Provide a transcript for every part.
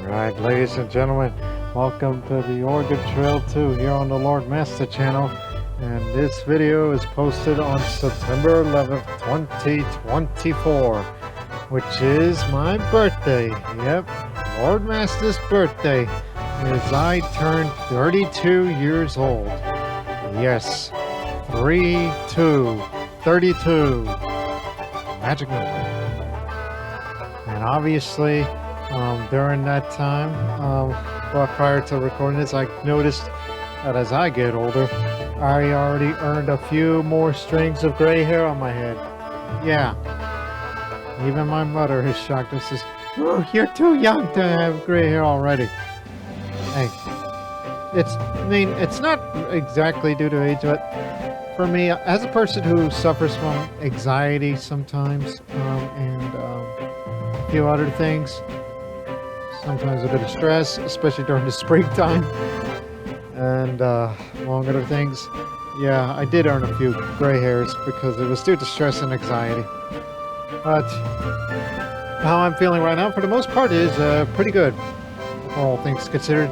Alright, ladies and gentlemen, welcome to the Oregon Trail 2 here on the Lord Master channel. And this video is posted on September 11th, 2024, which is my birthday. Yep, Lord Master's birthday, as I turned 32 years old. Yes, 32. Magic number. And obviously, during that time, prior to recording this, I noticed that as I get older, I already earned a few more strings of gray hair on my head. Yeah. Even my mother is shocked and says, "Oh, you're too young to have gray hair already." Hey, it's not exactly due to age, but for me, as a person who suffers from anxiety sometimes, and a few other things, sometimes a bit of stress, especially during the springtime, and among other things, yeah, I did earn a few gray hairs because it was due to stress and anxiety. But how I'm feeling right now, for the most part, is pretty good, all things considered.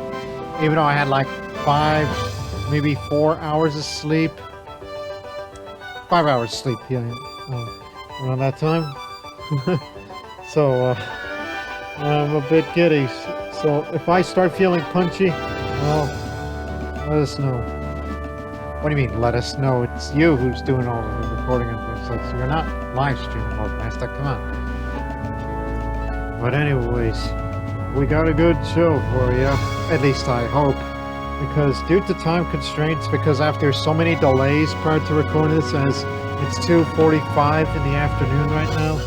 Even though I had like 5, maybe 4 hours of sleep. 5 hours of sleep, yeah, around that time. So, I'm a bit giddy. So, if I start feeling punchy, well, let us know. What do you mean, let us know? It's you who's doing all of the recording of this. Like, so you're not live streaming, Lord Master. Come on. But anyways, we got a good show for you. At least I hope. Because due to time constraints, because after so many delays prior to recording this, as it's 2:45 in the afternoon right now,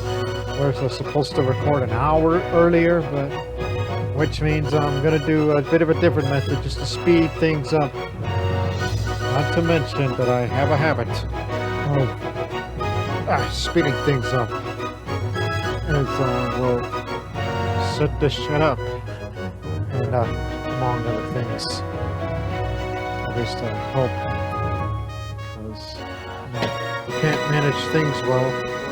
we're supposed to record an hour earlier, but which means I'm gonna do a bit of a different method just to speed things up. Not to mention that I have a habit of speeding things up, as we'll set this shit up, and among other things. At least I hope, because you can't manage things well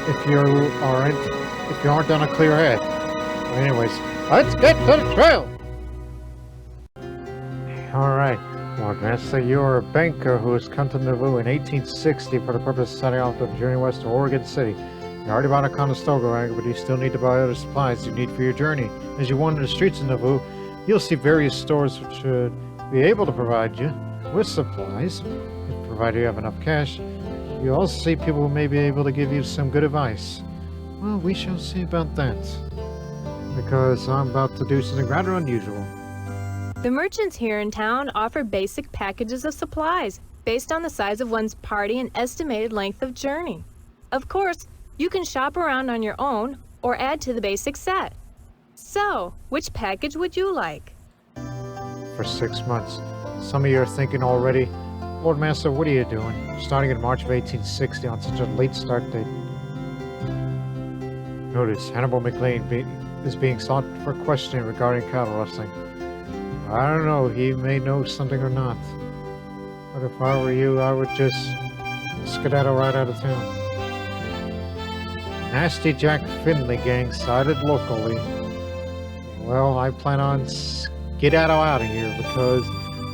if you aren't on a clear head. Anyways, let's get to the trail. All right, Lord Master, you are a banker who has come to Nauvoo in 1860 for the purpose of setting off the journey west to Oregon City. You already bought a Conestoga wagon, but you still need to buy other supplies you need for your journey. As you wander the streets of Nauvoo, you'll see various stores which should be able to provide you with supplies, provided you have enough cash. You also see people who may be able to give you some good advice. Well, we shall see about that, because I'm about to do something rather unusual. The merchants here in town offer basic packages of supplies based on the size of one's party and estimated length of journey. Of course, you can shop around on your own or add to the basic set. So, which package would you like? For 6 months. Some of you are thinking already, Lord Master, what are you doing? Starting in March of 1860 on such a late start date. Notice, Hannibal McLean is being sought for questioning regarding cattle rustling. I don't know, he may know something or not. But if I were you, I would just skedaddle right out of town. Nasty Jack Finley gang sighted locally. Well, I plan on skedaddle out of here because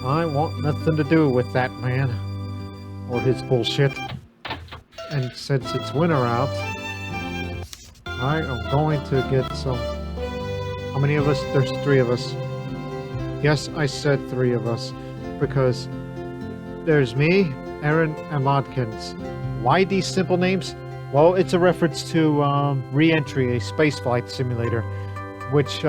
I want nothing to do with that man or his bullshit. And since it's winter out, I am going to get some. How many of us? There's 3 of us. Yes, I said 3 of us, because there's me, Aaron, and Lodkins. Why these simple names? Well, it's a reference to Re-Entry, a spaceflight simulator, which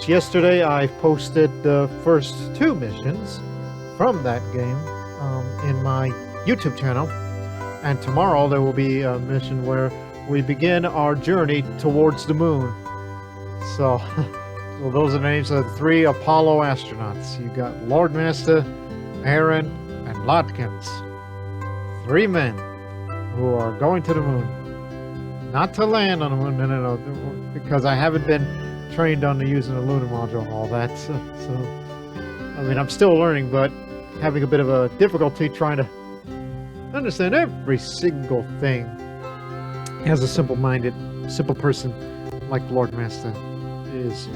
yesterday I posted the first 2 missions from that game in my YouTube channel, and tomorrow there will be a mission where we begin our journey towards the moon. So, so those are the names of the 3 Apollo astronauts. You got Lord Master, Aaron, and Lodkins. 3 men who are going to the moon. Not to land on the moon, no, because I haven't been trained on using the lunar module and all that, so I mean, I'm still learning, but having a bit of a difficulty trying to understand every single thing as a simple person like Lord Master is.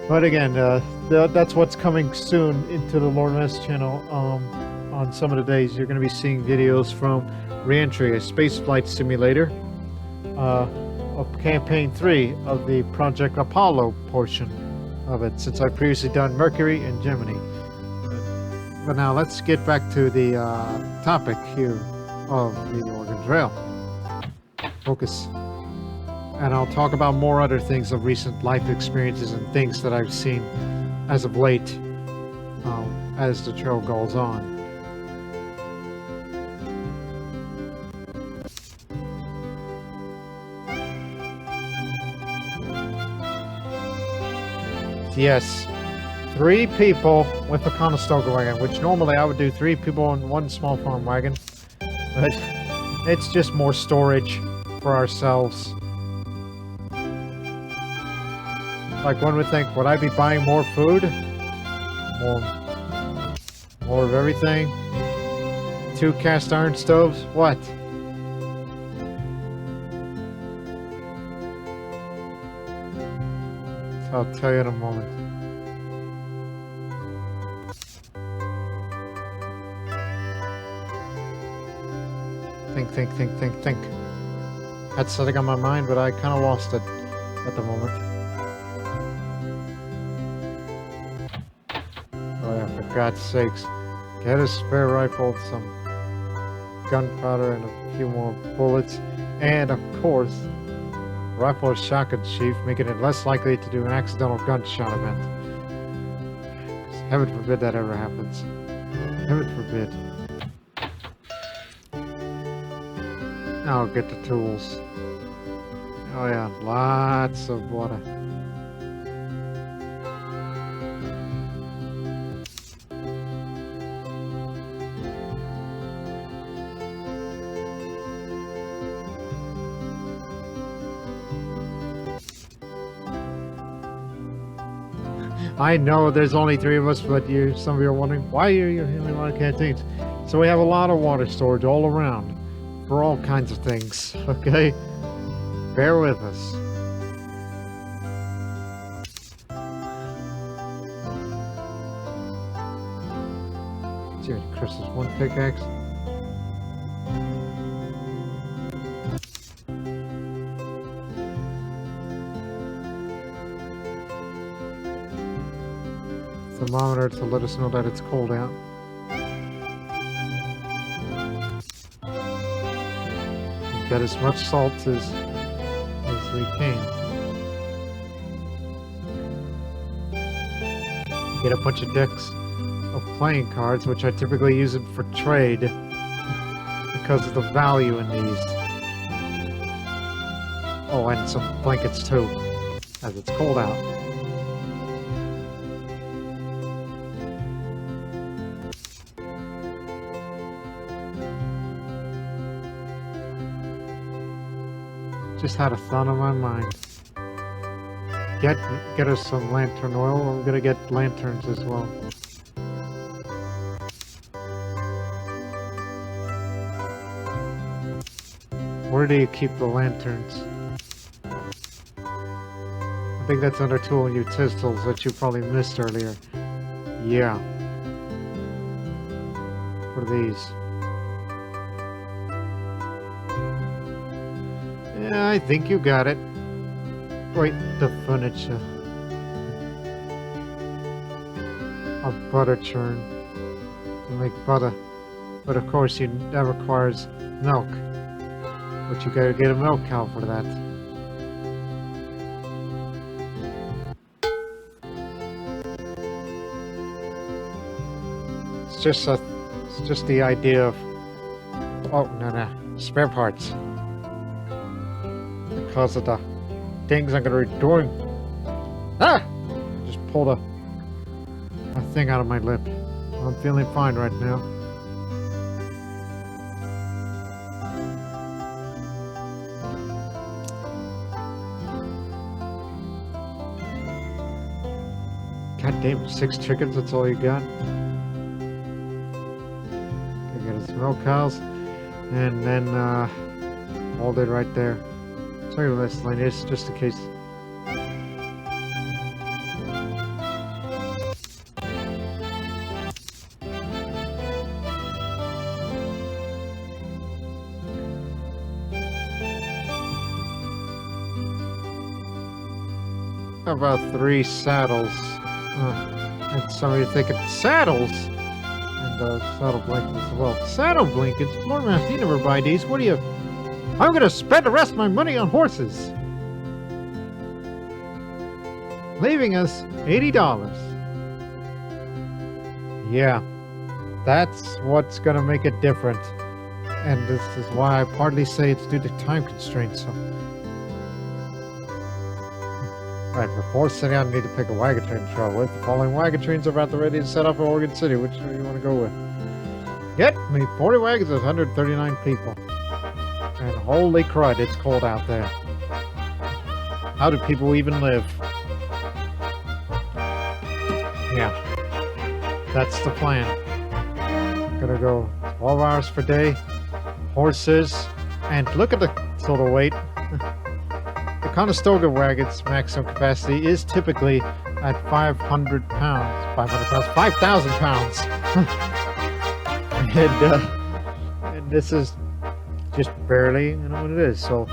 But again, that's what's coming soon into the Lord Mess channel. On some of the days, you're going to be seeing videos from Reentry, a spaceflight simulator, of Campaign 3 of the Project Apollo portion of it, since I've previously done Mercury and Gemini. But now let's get back to the topic here of the Oregon Trail. Focus. And I'll talk about more other things of recent life experiences and things that I've seen as of late, as the trail goes on. Yes, 3 people with a Conestoga wagon, which normally I would do 3 people in one small farm wagon, but it's just more storage for ourselves. Like one would think, would I be buying more food? More of everything? 2 cast iron stoves? What? I'll tell you in a moment. Think. Had something on my mind, but I kind of lost it at the moment. Oh yeah, for God's sakes. Get a spare rifle, some gunpowder, and a few more bullets. And of course, rifle or shotgun sheath, making it less likely to do an accidental gunshot event. Heaven forbid that ever happens. Heaven forbid. Now get the tools. Oh yeah, lots of water. I know there's only 3 of us, but some of you are wondering, why are you handling a lot of canteens? So we have a lot of water storage all around for all kinds of things, okay? Bear with us. Jimmy Chris's 1 pickaxe. Thermometer to let us know that it's cold out. Get as much salt as we can. Get a bunch of decks of playing cards, which I typically use it for trade because of the value in these. Oh, and some blankets too, as it's cold out. Just had a thought on my mind. Get us some lantern oil. I'm gonna get lanterns as well. Where do you keep the lanterns? I think that's under tool and utensils that you probably missed earlier. Yeah. For these. Yeah, I think you got it. Wait, the furniture. A butter churn to make butter. But of course that requires milk. But you gotta get a milk cow for that. It's just the idea of, oh no, spare parts. Because of the things I'm gonna be doing. Ah! I just pulled a thing out of my lip. I'm feeling fine right now. God damn, 6 chickens, that's all you got? Okay, get us milk cows. And then hold it right there. Sorry, this line is just in case about 3 saddles? And some of you thinking, saddles? And saddle blankets as well. Saddle blankets? Lord Master, you never buy these. What do you... I'm gonna spend the rest of my money on horses. Leaving us $80. Yeah, that's what's gonna make it different. And this is why I partly say it's due to time constraints. So. Alright, before setting out, I need to pick a wagon train to travel with. The following wagon trains are about ready to set off in Oregon City. Which do you want to go with? Get me 40 wagons with 139 people. And holy crud, it's cold out there. How do people even live? Yeah, that's the plan. Gonna go 12 hours per day, horses, and look at the total weight. The Conestoga wagon's maximum capacity is typically at 500 pounds. 5,000 pounds. And this is just barely, what it is. So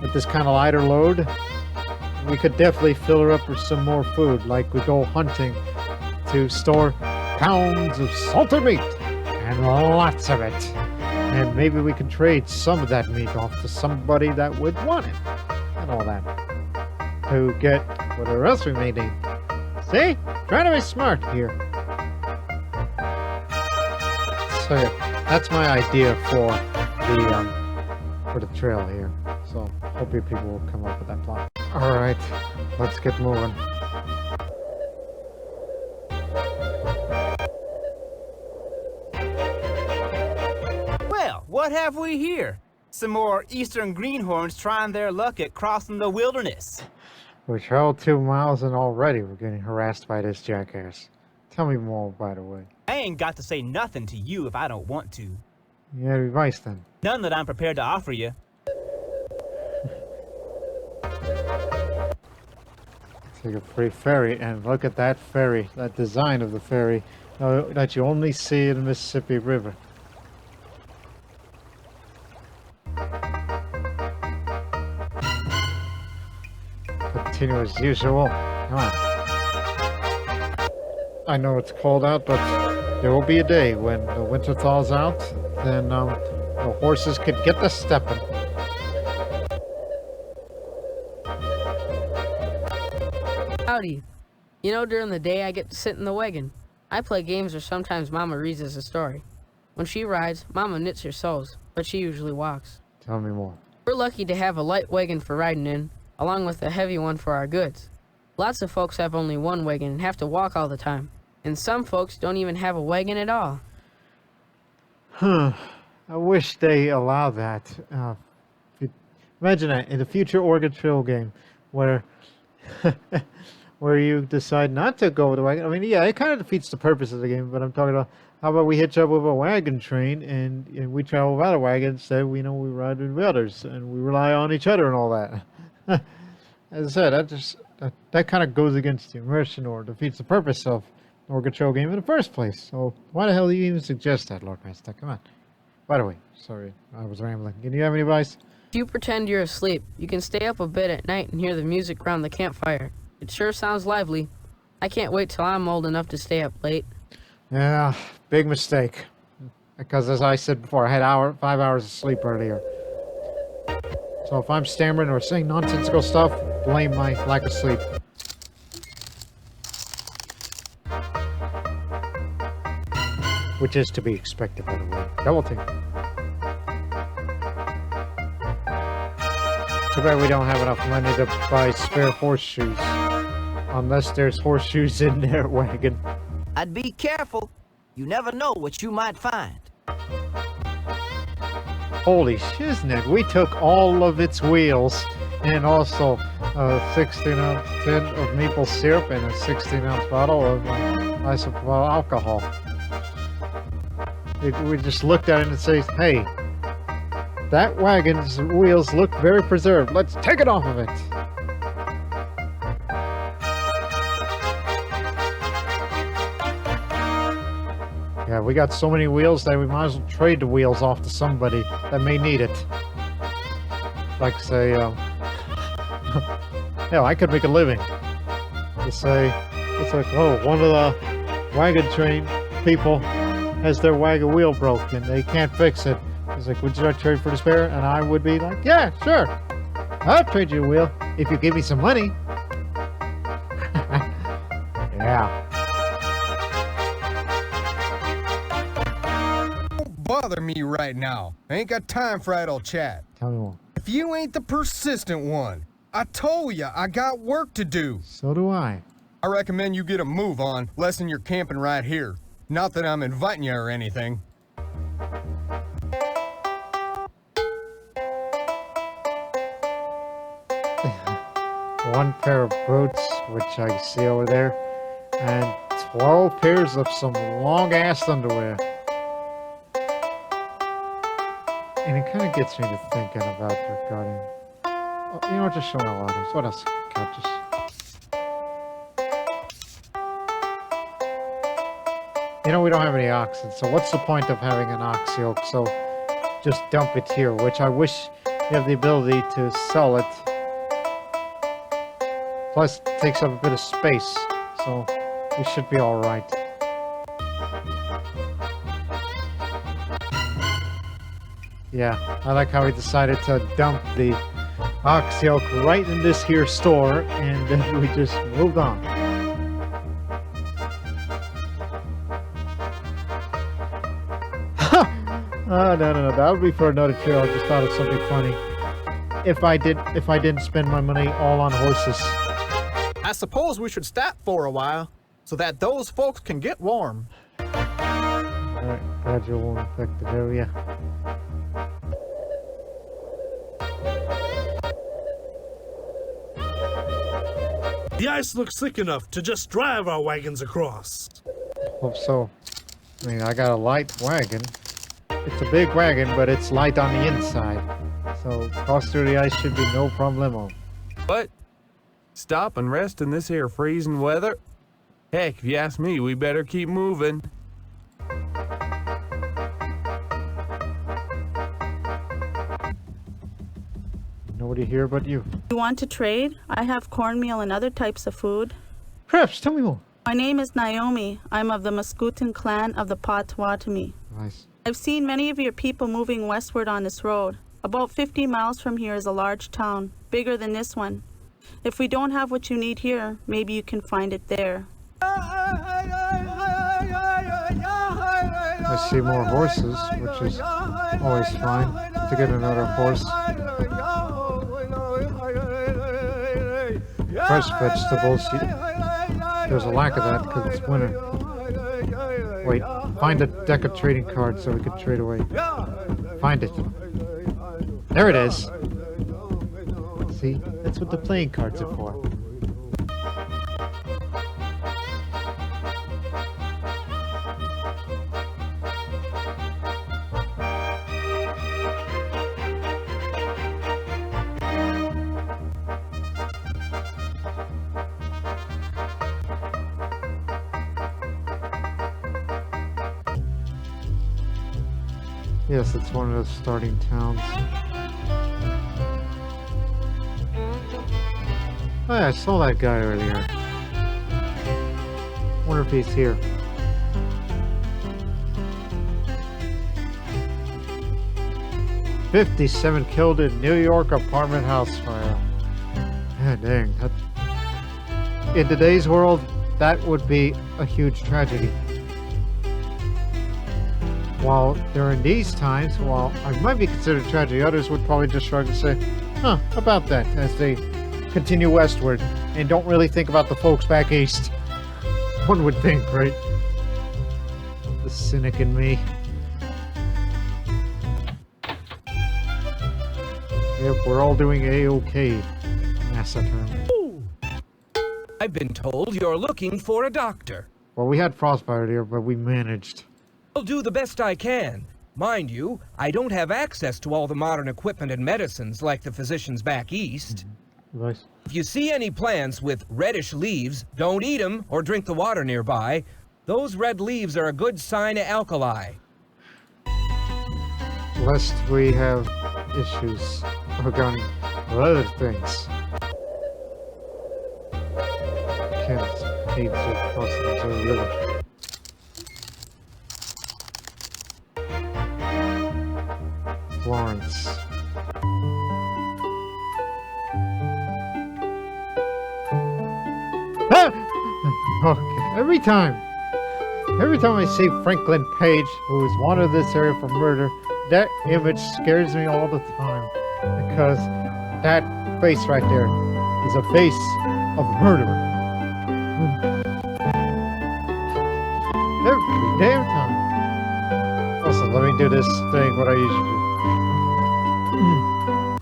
with this kind of lighter load, we could definitely fill her up with some more food. Like we go hunting to store pounds of salted meat and lots of it. And maybe we can trade some of that meat off to somebody that would want it. And all that. To get whatever else we may need. See? Trying to be smart here. So yeah, that's my idea for the trail here. So hope you people will come up with that plot. Alright, let's get moving. Well, what have we here? Some more eastern greenhorns trying their luck at crossing the wilderness. We traveled 2 miles and already we're getting harassed by this jackass. Tell me more, by the way. I ain't got to say nothing to you if I don't want to. You have advice then? None that I'm prepared to offer you. Take a free ferry, and look at that ferry, that design of the ferry that you only see in the Mississippi River. Continue as usual. Come on. I know it's cold out, but there will be a day when the winter thaws out, then the horses could get to stepping. Howdy. You know, during the day I get to sit in the wagon. I play games or sometimes Mama reads us a story. When she rides, Mama knits her sews, but she usually walks. Tell me more. We're lucky to have a light wagon for riding in, along with a heavy one for our goods. Lots of folks have only one wagon and have to walk all the time. And some folks don't even have a wagon at all. I wish they allow that. Imagine that in the future Oregon Trail game where where you decide not to go with a wagon. I mean, yeah, it kind of defeats the purpose of the game, but I'm talking about how about we hitch up with a wagon train and we travel without a wagon instead. We we ride with others and we rely on each other and all that. As I said, that kind of goes against the immersion or defeats the purpose of the Oregon Trail game in the first place. So why the hell do you even suggest that, Lord Master? Come on. By the way, sorry, I was rambling. Can you have any advice? If you pretend you're asleep, you can stay up a bit at night and hear the music around the campfire. It sure sounds lively. I can't wait till I'm old enough to stay up late. Yeah, big mistake. Because as I said before, I had 5 hours of sleep earlier. So if I'm stammering or saying nonsensical stuff, blame my lack of sleep. Which is to be expected, by the way. Double team. Too bad we don't have enough money to buy spare horseshoes. Unless there's horseshoes in their wagon. I'd be careful. You never know what you might find. Holy shiznit, we took all of its wheels and also a 16-ounce tin of maple syrup and a 16-ounce bottle of isopropyl alcohol. We just looked at it and said, hey, that wagon's wheels look very preserved. Let's take it off of it. Yeah, we got so many wheels that we might as well trade the wheels off to somebody that may need it. Like say, hell, I could make a living to say, it's like, oh, one of the wagon train people has their wagon wheel broken. They can't fix it. It's like, would you like to trade for the spare? And I would be like, yeah, sure. I'll trade you a wheel if you give me some money. Yeah. Don't bother me right now. I ain't got time for idle chat. Tell me more. If you ain't the persistent one, I told ya I got work to do. So do I. I recommend you get a move on, lessen you're camping right here. Not that I'm inviting you or anything. One pair of boots, which I see over there, and 12 pairs of some long-ass underwear. And it kind of gets me to thinking about regarding... Oh, you know what, just show me all items. What else? Couches. You know, we don't have any oxen, so what's the point of having an ox yoke? So just dump it here, which I wish you have the ability to sell it. Plus, it takes up a bit of space, so we should be all right. Yeah, I like how we decided to dump the ox yoke right in this here store, and then we just moved on. Oh, no, that would be for another trail. I just thought of something funny. If I didn't spend my money all on horses. I suppose we should stop for a while, so that those folks can get warm. Alright, gradual infected area. The ice looks thick enough to just drive our wagons across. Hope so. I mean, I got a light wagon. It's a big wagon, but it's light on the inside. So, cross through the ice should be no problemo. What? Stop and rest in this here freezing weather? Heck, if you ask me, we better keep moving. Nobody here but you. You want to trade? I have cornmeal and other types of food. Perhaps, tell me more. My name is Naomi. I'm of the Mascoutin clan of the Potawatomi. Nice. I've seen many of your people moving westward on this road. About 50 miles from here is a large town, bigger than this one. If we don't have what you need here, maybe you can find it there. I see more horses, which is always fine to get another horse. Fresh vegetables, there's a lack of that because it's winter. Wait, find a deck of trading cards so we can trade away. Find it. There it is. See, that's what the playing cards are for. Yes, it's one of the starting towns. Oh yeah, I saw that guy earlier. Wonder if he's here. "57 killed in New York apartment house fire." Yeah, dang. In today's world, that would be a huge tragedy. While during these times, while I might be considered a tragedy, others would probably just shrug and say, huh, about that, as they continue westward and don't really think about the folks back east. One would think, right? The cynic in me. Yep, we're all doing A-OK. Massacre. I've been told you're looking for a doctor. Well, we had frostbite here, but we managed. I'll do the best I can. Mind you, I don't have access to all the modern equipment and medicines like the physicians back east. Nice. If you see any plants with reddish leaves, don't eat them or drink the water nearby. Those red leaves are a good sign of alkali. Lest we have issues regarding other things. Can't need to cross the Missouri River. Florence. Ah! Okay. Every time I see Franklin Page, who is wanted in this area for murder, that image scares me all the time. Because that face right there is a face of a murderer. Every damn time. Also, let me do this thing, what I usually do.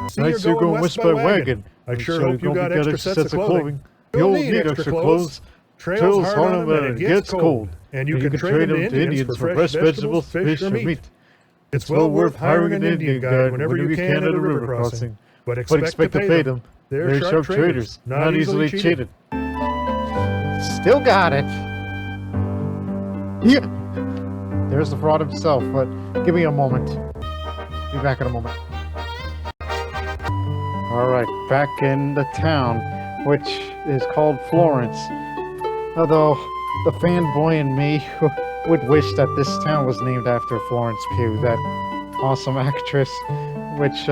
See, Nice you're going west by wagon. I sure hope you got extra sets of clothing. You'll need extra clothes. Trails hard on them and it gets cold. And you can trade them to Indians for fresh vegetables, fish, or meat. It's well worth hiring an Indian guide whenever you can at a river crossing. But expect to pay them. They're sharp traders, not easily cheated. Still got it. Yeah. There's the fraud himself, but give me a moment. Be back in a moment. Alright, back in the town, which is called Florence. Although, the fanboy in me would wish that this town was named after Florence Pugh, that awesome actress, which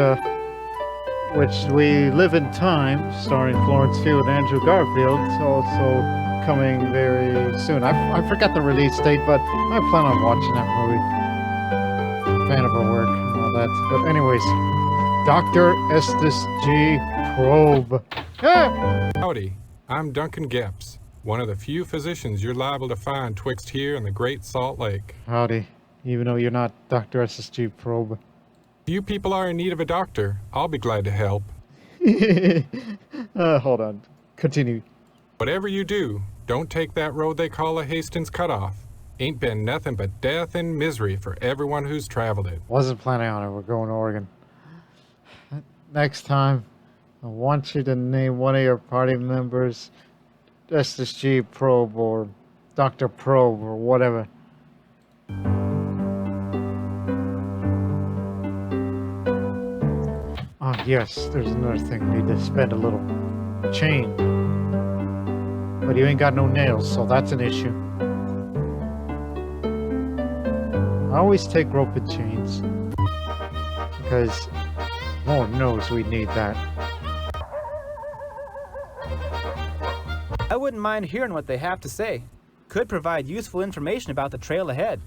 We Live in Time, starring Florence Pugh and Andrew Garfield, also coming very soon. I forgot the release date, but I plan on watching that movie. Fan of her work and all that. But anyways, Dr. Estes G. Probe. Ah! Howdy, I'm Duncan Gepps, one of the few physicians you're liable to find twixt here and the Great Salt Lake. Howdy, even though you're not Dr. Estes G. Probe. If you people are in need of a doctor, I'll be glad to help. Hold on. Continue. Whatever you do, don't take that road they call a Hastings Cutoff. Ain't been nothing but death and misery for everyone who's traveled it. Wasn't planning on it. We're going to Oregon. Next time, I want you to name one of your party members Estes G. Probe or Dr. Probe or whatever. Oh, yes, there's another thing. We need to spend a little chain. But you ain't got no nails, so that's an issue. I always take rope and chains. Because Lord knows we need that. I wouldn't mind hearing what they have to say. Could provide useful information about the trail ahead.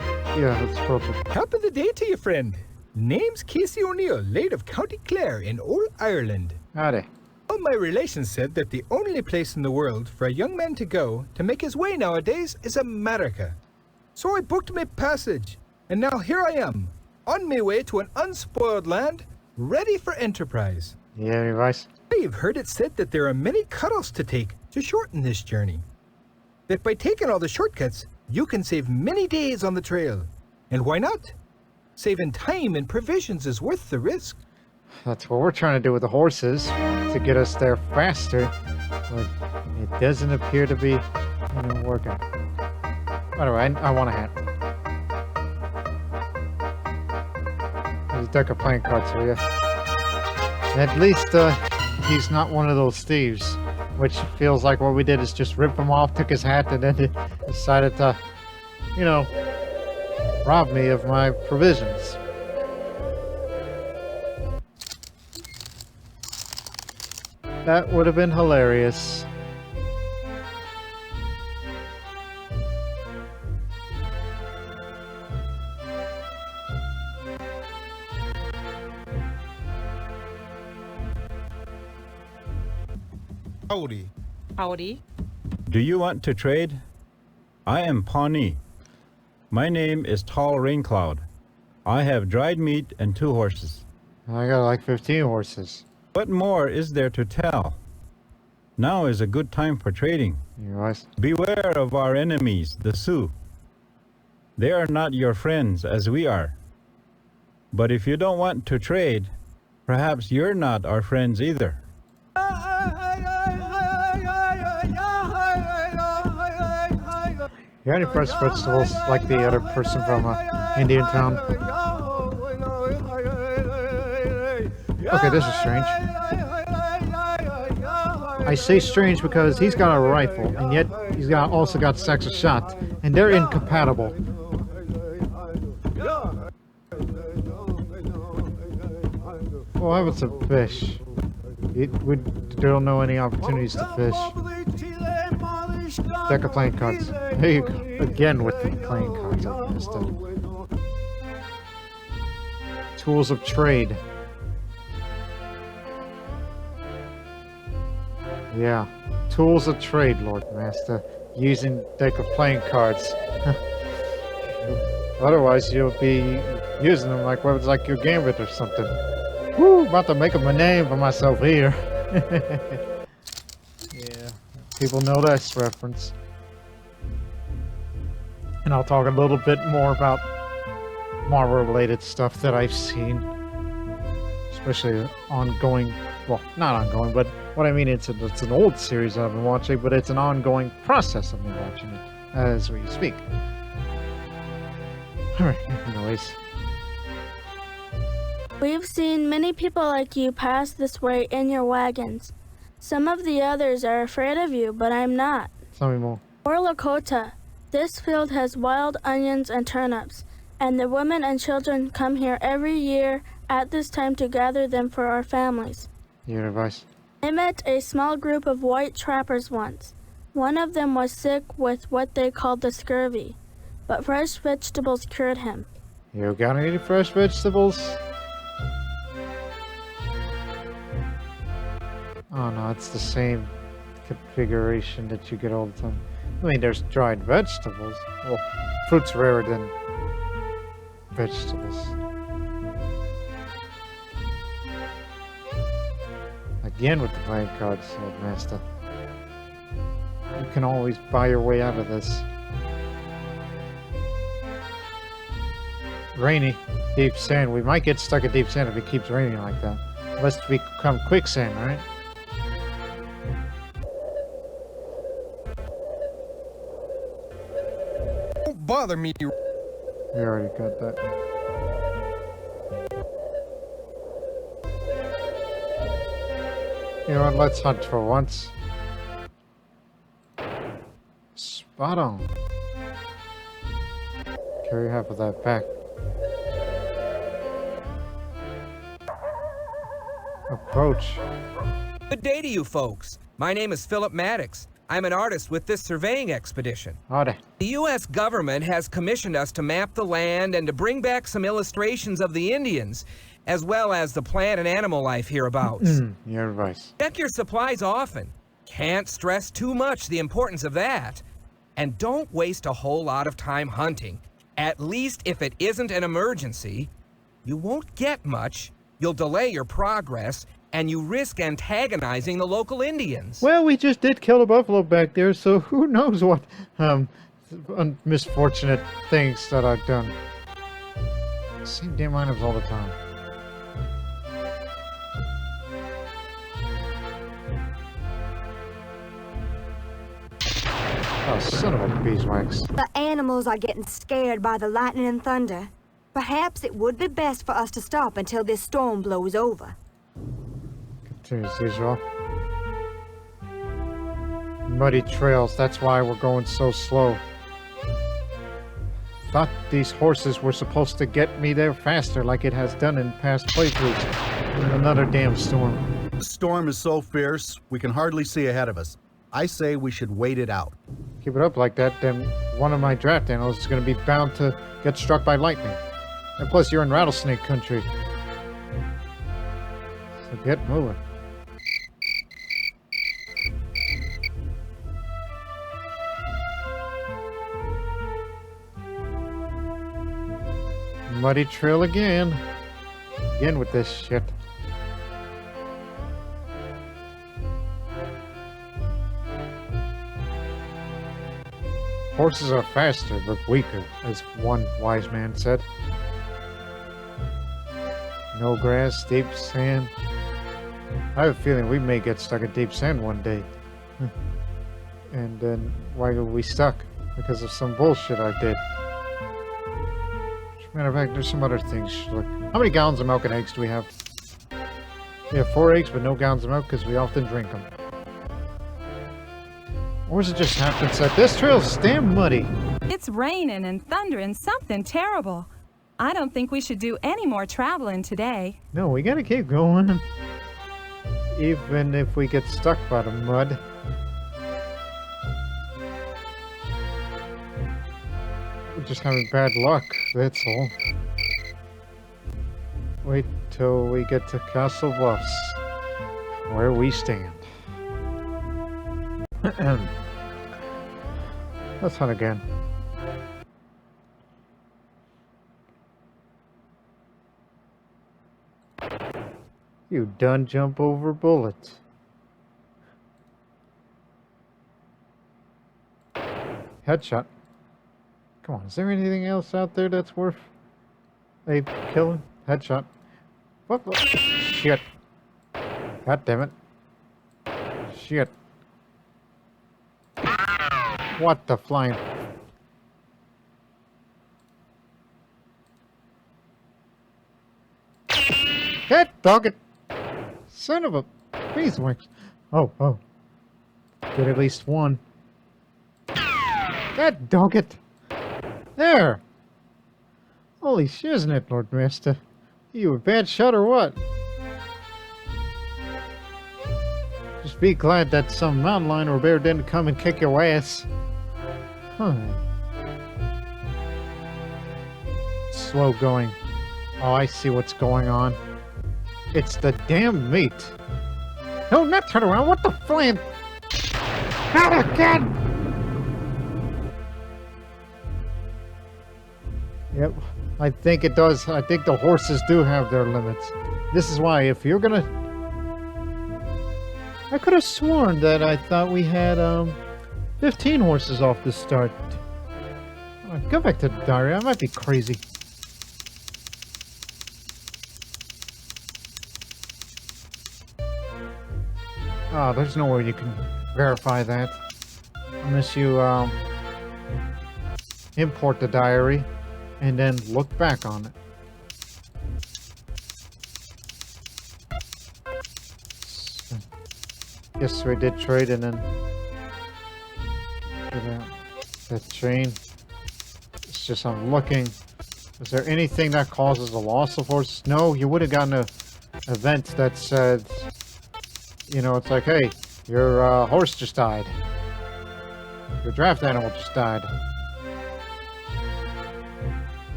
Yeah, let's approach it. Top of the day to you, friend. Name's Casey O'Neill, late of County Clare in Old Ireland. Howdy. All my relations said that the only place in the world for a young man to go to make his way nowadays is America. So I booked my passage, and now here I am, on my way to an unspoiled land, ready for enterprise. Yeah, any advice? I've heard it said that there are many cutoffs to take to shorten this journey. That by taking all the shortcuts, you can save many days on the trail. And why not? Saving time and provisions is worth the risk. That's what we're trying to do with the horses, to get us there faster. But it doesn't appear to be, working. By the way, I want a hat. There's a deck of playing cards for you. At least he's not one of those thieves, which feels like what we did is just rip him off, took his hat, and then decided to, rob me of my provisions. That would have been hilarious. Howdy. Howdy. Do you want to trade? I am Pawnee. My name is Tall Rain Cloud. I have dried meat and 2 horses. I got like 15 horses. What more is there to tell? Now is a good time for trading. Yes. Beware of our enemies, the Sioux. They are not your friends as we are. But if you don't want to trade, perhaps you're not our friends either. You got any fresh vegetables like the other person from Indian Town? Okay, this is strange. I say strange because he's got a rifle, and yet he's also got sex a shot, and they're incompatible. Well, how about some fish? We don't know any opportunities to fish. Deck of playing cards. There you go. Again with the playing cards. I missed it. Tools of trade. Yeah. Tools of trade, Lord Master. Using deck of playing cards. Otherwise, you'll be using them like weapons like your gambit or something. Woo! About to make up a name for myself here. Yeah. People know this reference. And I'll talk a little bit more about Marvel-related stuff that I've seen. Especially ongoing, well, not ongoing, but what I mean, it's an old series I've been watching, but it's an ongoing process of me watching it as we speak. Alright, anyways. We've seen many people like you pass this way in your wagons. Some of the others are afraid of you, but I'm not. Tell me more. Or Lakota. This field has wild onions and turnips, and the women and children come here every year at this time to gather them for our families. Your advice? I met a small group of white trappers once. One of them was sick with what they called the scurvy, but fresh vegetables cured him. You got any fresh vegetables? Oh no, it's the same configuration that you get all the time. I mean, there's dried vegetables. Well, fruit's rarer than vegetables. Again with the playing cards, Old Master. You can always buy your way out of this. Rainy, deep sand. We might get stuck in deep sand if it keeps raining like that. Unless we become quicksand, right? Don't bother me. We already got that. You know what, let's hunt for once. Spot on. Carry half of that back. Approach. Good day to you folks. My name is Philip Maddox. I'm an artist with this surveying expedition. Howdy. The U.S. government has commissioned us to map the land and to bring back some illustrations of the Indians, as well as the plant and animal life hereabouts. Your advice. Check your supplies often. Can't stress too much the importance of that. And don't waste a whole lot of time hunting. At least if it isn't an emergency. You won't get much, you'll delay your progress, and you risk antagonizing the local Indians. Well, we just did kill a buffalo back there, so who knows what misfortunate things that I've done. Same damn items all the time. Oh, son of a beeswax. The animals are getting scared by the lightning and thunder. Perhaps it would be best for us to stop until this storm blows over. Continues as usual. Muddy trails, that's why we're going so slow. Thought these horses were supposed to get me there faster like it has done in past playthroughs. Another damn storm. The storm is so fierce, we can hardly see ahead of us. I say we should wait it out. Keep it up like that, then one of my draft animals is going to be bound to get struck by lightning. And plus, you're in rattlesnake country. So get moving. Muddy trail again. Again with this shit. Horses are faster, but weaker, as one wise man said. No grass, deep sand. I have a feeling we may get stuck in deep sand one day. And then, why are we stuck? Because of some bullshit I did. As a matter of fact, there's some other things. Look, how many gallons of milk and eggs do we have? We have 4 eggs, but no gallons of milk because we often drink them. Or is it just happens that this trail's damn muddy? It's raining and thundering something terrible. I don't think we should do any more traveling today. No, we gotta keep going. Even if we get stuck by the mud. We're just having bad luck, that's all. Wait till we get to Castle Bluffs, where we stand. Let's hunt again. You done jump over bullets. Headshot. Come on, is there anything else out there that's worth a killing? Headshot. What? Shit. God damn it. Shit. What the flying? Get dog it! Son of a beeswax. Oh. Get at least one. God dog it! There! Holy shiznit, Lord Master. You a bad shot or what? Just be glad that some mountain lion or bear didn't come and kick your ass. Huh. Slow going. Oh, I see what's going on. It's the damn meat. No, not turn around. What the flan? Not again! Yep, I think it does. I think the horses do have their limits. This is why, if you're gonna... I could have sworn that I thought we had, 15 horses off the start. Go back to the diary. I might be crazy. Oh, there's no way you can verify that. Unless you, import the diary and then look back on it. So, yes, we did trade and then get out that chain. It's just I'm looking. Is there anything that causes a loss of horses? No, you would have gotten a event that said, you know, it's like, hey, your horse just died. Your draft animal just died.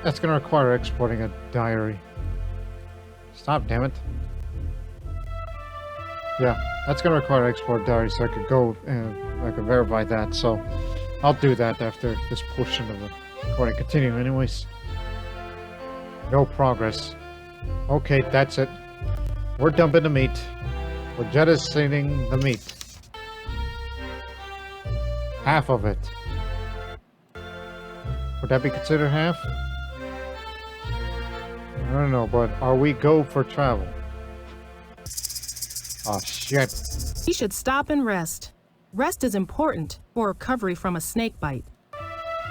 That's going to require exporting a diary. Stop, damn it. Yeah, that's going to require export diary so I could go and I could verify that. So I'll do that after this portion of the recording. Continue anyways. No progress. Okay, that's it. We're dumping the meat. We're jettisoning the meat. Half of it. Would that be considered half? I don't know, but are we go for travel? Oh, shit. You should stop and rest. Rest is important for recovery from a snake bite.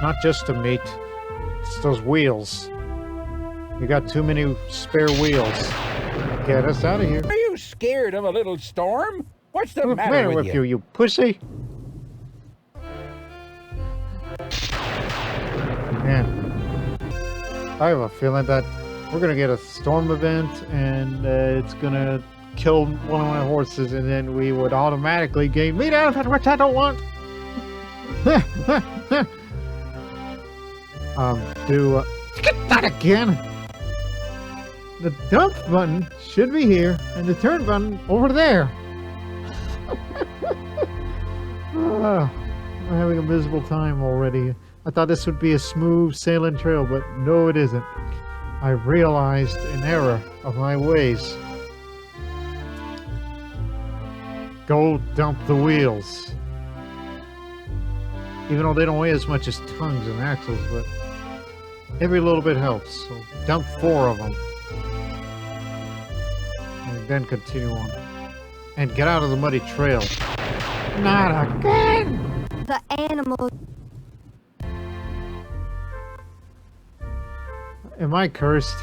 Not just the meat. It's those wheels. You got too many spare wheels. Get us out of here. Are you scared of a little storm? What's the What's matter with you, you pussy? Man, I have a feeling that we're gonna get a storm event and it's gonna kill one of my horses and then we would automatically gain meat out of it, which I don't want. Get that again! The dump button should be here and the turn button over there. I'm having a miserable time already. I thought this would be a smooth sailing trail, but no it isn't. I realized an error of my ways. Go dump the wheels. Even though they don't weigh as much as tongues and axles, but every little bit helps. So dump 4 of them. And then continue on. And get out of the muddy trail. Not again! The animal... Am I cursed?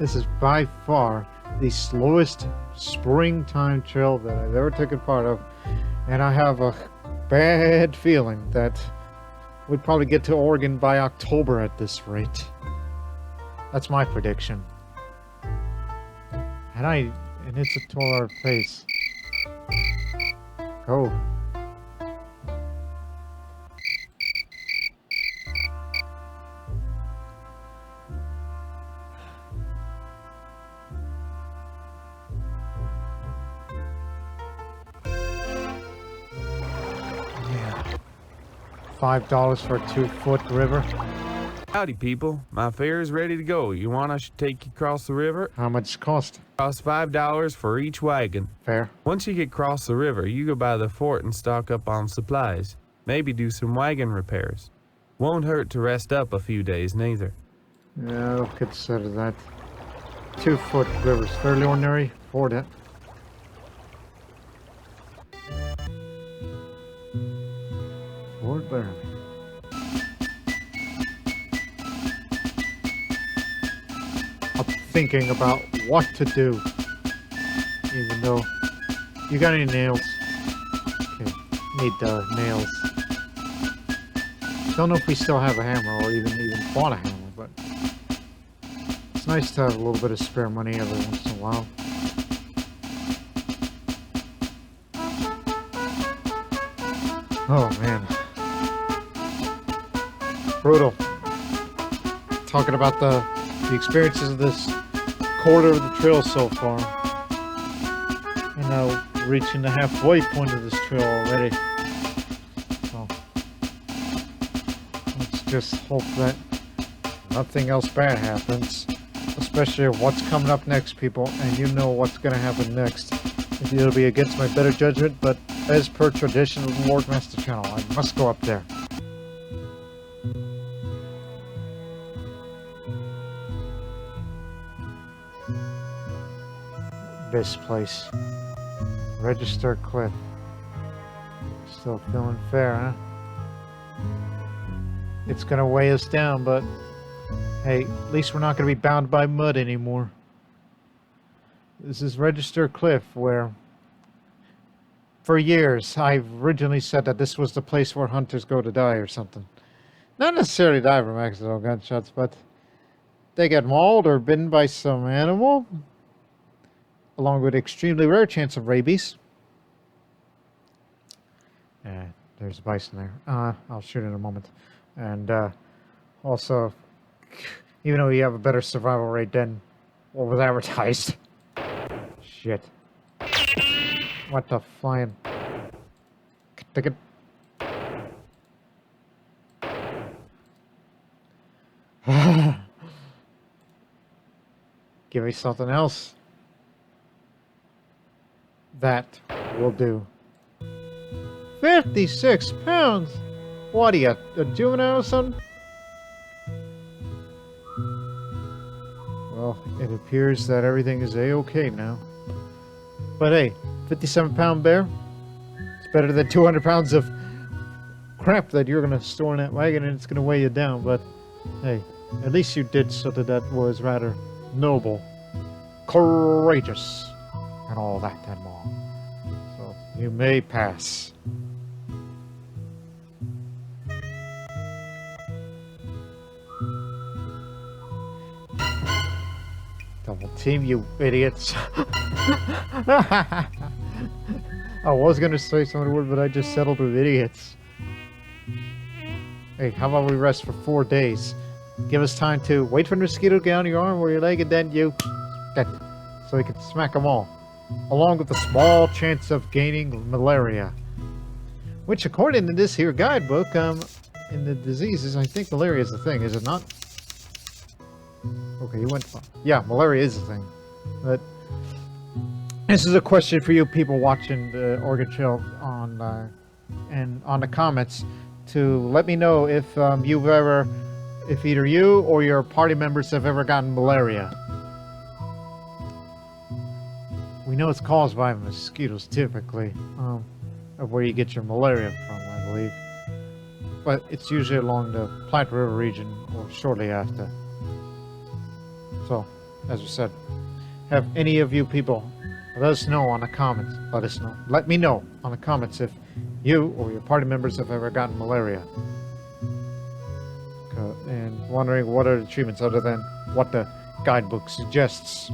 This is by far the slowest springtime trail that I've ever taken part of, and I have a bad feeling that we'd probably get to Oregon by October at this rate. That's my prediction. And it's a 12-hour pace. Go. $5 for a 2-foot river. Howdy, people. My fare is ready to go. You want I should take you across the river? How much cost? Costs $5 for each wagon. Fair. Once you get across the river, you go by the fort and stock up on supplies. Maybe do some wagon repairs. Won't hurt to rest up a few days, neither. Yeah, I'll consider that. 2-foot river's fairly ordinary. Ford it. Ford Laramie. I'm thinking about what to do. Even though... You got any nails? Okay, need nails. Don't know if we still have a hammer or even bought a hammer, but... It's nice to have a little bit of spare money every once in a while. Oh man. Brutal. Talking about the experiences of this quarter of the trail so far. And now reaching the halfway point of this trail already. So let's just hope that nothing else bad happens. Especially what's coming up next, people, and you know what's going to happen next. It'll be against my better judgment, but as per tradition of the Lord Master Channel, I must go up there. This place. Register Cliff. Still feeling fair, huh? It's gonna weigh us down, but hey, at least we're not gonna be bound by mud anymore. This is Register Cliff, where for years I've originally said that this was the place where hunters go to die or something. Not necessarily die from accidental gunshots, but they get mauled or bitten by some animal, along with extremely rare chance of rabies. Yeah, there's a bison there. I'll shoot in a moment. And also, even though you have a better survival rate than what was advertised. Shit. What the flying? Take it. Give me something else. That will do. 56 pounds? What are you, a juvenile or something? Well, it appears that everything is a-okay now. But hey, 57-pound bear? It's better than 200 pounds of crap that you're going to store in that wagon and it's going to weigh you down. But hey, at least you did something that was rather noble, courageous, and all that and more. So you may pass. Double team, you idiots. I was going to say something, but I just settled with idiots. Hey, how about we rest for 4 days? Give us time to wait for the mosquito to get on your arm or your leg, and then you... so we can smack them all. Along with a small chance of gaining malaria. Which, according to this here guidebook, in the diseases, I think malaria is the thing, is it not? Okay, you went far. Yeah, malaria is the thing. But this is a question for you people watching the Oregon Trail on and on the comments to let me know if you've ever, if either you or your party members have ever gotten malaria. We know it's caused by mosquitoes typically, of where you get your malaria from, I believe. But it's usually along the Platte River region or shortly after. So, as we said, have any of you people let us know on the comments. Let me know on the comments if you or your party members have ever gotten malaria. And wondering what are the treatments other than what the guidebook suggests.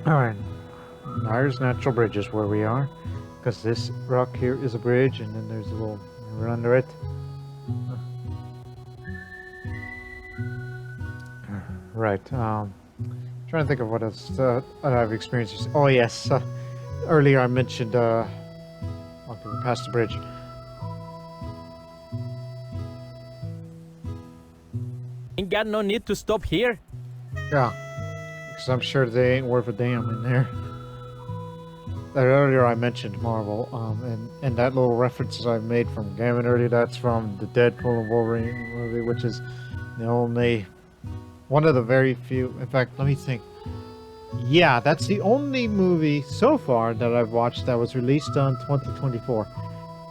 Alright, Myers Natural Bridge is where we are, because this rock here is a bridge, and then there's a little river under it. Right, trying to think of what else I've experienced. Oh yes, earlier I mentioned, okay, we passed the bridge. Ain't got no need to stop here. Yeah, because I'm sure they ain't worth a damn in there. That earlier I mentioned Marvel, and that little references I made from Gavin earlier, that's from the Deadpool and Wolverine movie, which is the only, one of the very few, in fact, let me think. Yeah, that's the only movie so far that I've watched that was released on 2024.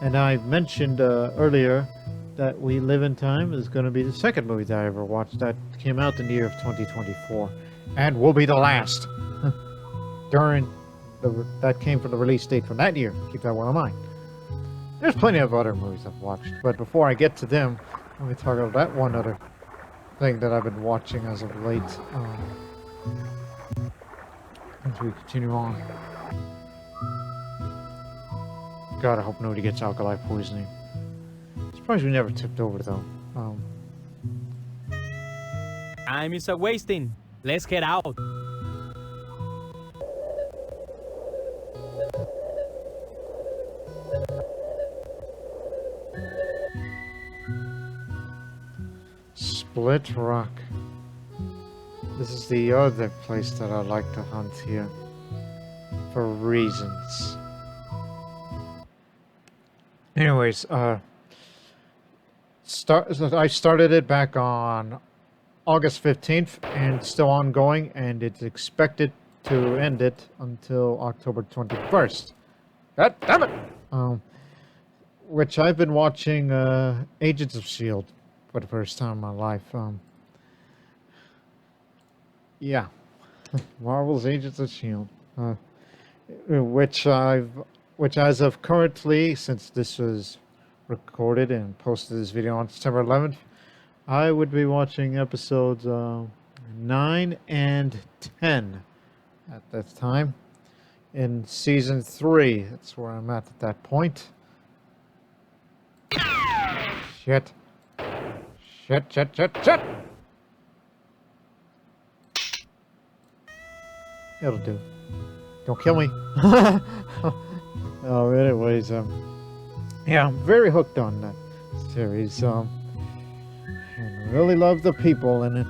And I mentioned earlier that We Live in Time is going to be the second movie that I ever watched that came out in the year of 2024, and will be the last during that came from the release date from that year. Keep that one in mind. There's plenty of other movies I've watched, but before I get to them, let me talk about that one other thing that I've been watching as of late. As we continue on. God, I hope nobody gets alkali poisoning. Surprised we never tipped over though. Time is a wasting. Let's get out. Split Rock. This is the other place that I like to hunt here. For reasons. Anyways, I started it back on August 15th and still ongoing, and it's expected to end it until October 21st. God damn it! Which I've been watching Agents of S.H.I.E.L.D. for the first time in my life. Yeah. Marvel's Agents of S.H.I.E.L.D. Which as of currently, since this was recorded and posted this video on September 11th, I would be watching episodes 9 and 10 at that time. In season 3, that's where I'm at that point. Shit. Shit. It'll do. Don't kill me. Oh, anyways, yeah, I'm very hooked on that series. And really love the people in it.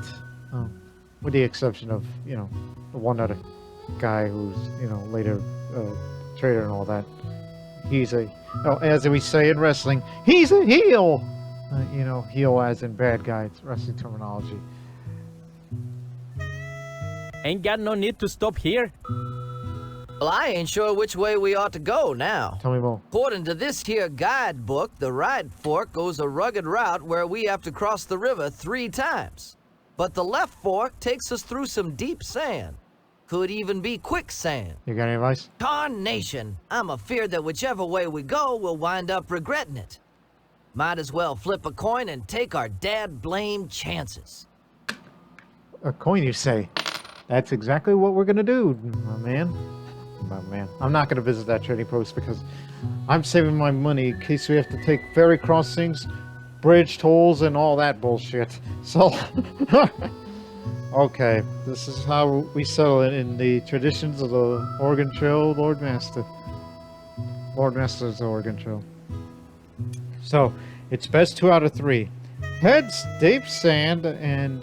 With the exception of, the one other guy who's, later traitor and all that. He's as we say in wrestling, he's a heel. Heel as in bad guy. It's wrestling terminology. Ain't got no need to stop here. Well, I ain't sure which way we ought to go now. Tell me more. According to this here guidebook, the right fork goes a rugged route where we have to cross the river 3 times. But the left fork takes us through some deep sand. Could even be quicksand. You got any advice? Tarnation! I'm afeard that whichever way we go, we'll wind up regretting it. Might as well flip a coin and take our dad-blamed chances. A coin, you say? That's exactly what we're gonna do, my man. I'm not gonna visit that trading post because I'm saving my money in case we have to take ferry crossings, bridge tolls, and all that bullshit. So, okay, this is how we settle it in the traditions of the Oregon Trail, Lord Master's Oregon Trail. So, it's best 2 out of 3. Heads, deep sand, and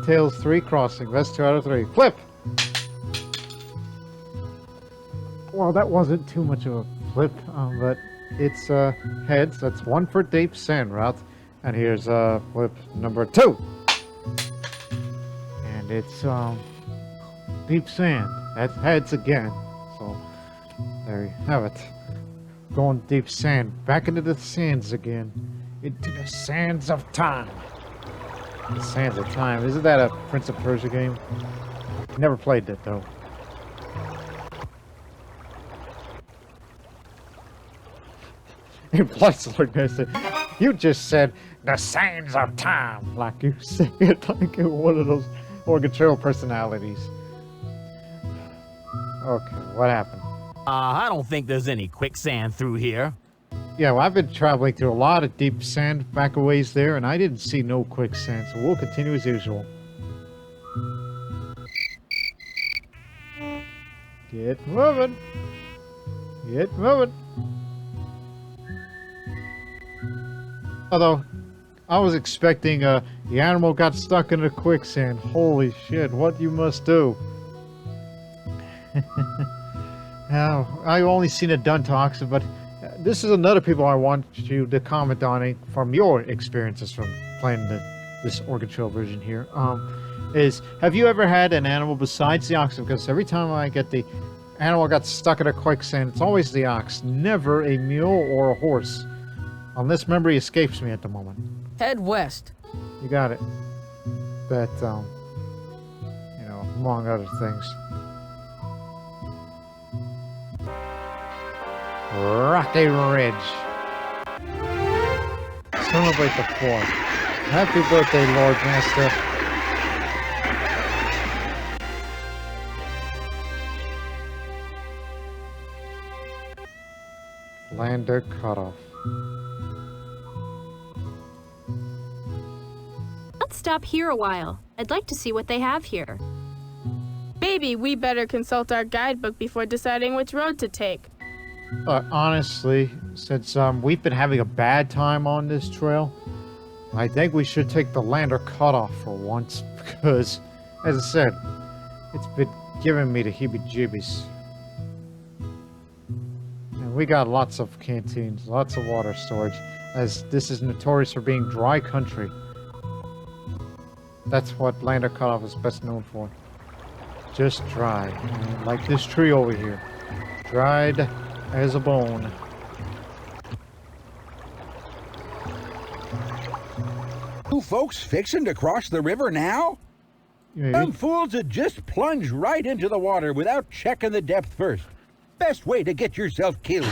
tails 3 crossing. Best 2 out of 3. Flip! Well, that wasn't too much of a flip, but it's heads. That's 1 for deep sand route. And here's flip number 2. And it's deep sand. That's heads again. So, there you have it. Going deep sand. Back into the sands again. Into the sands of time. The Sands of Time. Isn't that a Prince of Persia game? Never played that though. Plus, Lord Master, you just said the sands of time, like you said it like you're one of those Oregon Trail personalities. Okay, what happened? I don't think there's any quicksand through here. Yeah, well, I've been traveling through a lot of deep sand back a ways there, and I didn't see no quicksand, so we'll continue as usual. Get moving. Get moving. Although, I was expecting the animal got stuck in the quicksand. Holy shit, what you must do. Now, I've only seen it done talks, but this is another people I want you to comment on it from your experiences from playing this Oregon Trail version here. Is, have you ever had an animal besides the ox? Because every time I get the animal got stuck in a quicksand, it's always the ox, never a mule or a horse. Unless memory escapes me at the moment. Head west. You got it. That, you know, among other things. Rocky Ridge. Celebrate the 4th. Happy birthday, Lord Master. Lander cutoff. Let's stop here a while. I'd like to see what they have here. Maybe we better consult our guidebook before deciding which road to take. Honestly, since we've been having a bad time on this trail, I think we should take the Lander cutoff for once, because, as I said, it's been giving me the heebie-jeebies. And we got lots of canteens, lots of water storage, as this is notorious for being dry country. That's what Lander cutoff is best known for. Just dry, like this tree over here. Dried as a bone. You folks fixing to cross the river now? Maybe. Some fools would just plunge right into the water without checking the depth first. Best way to get yourself killed.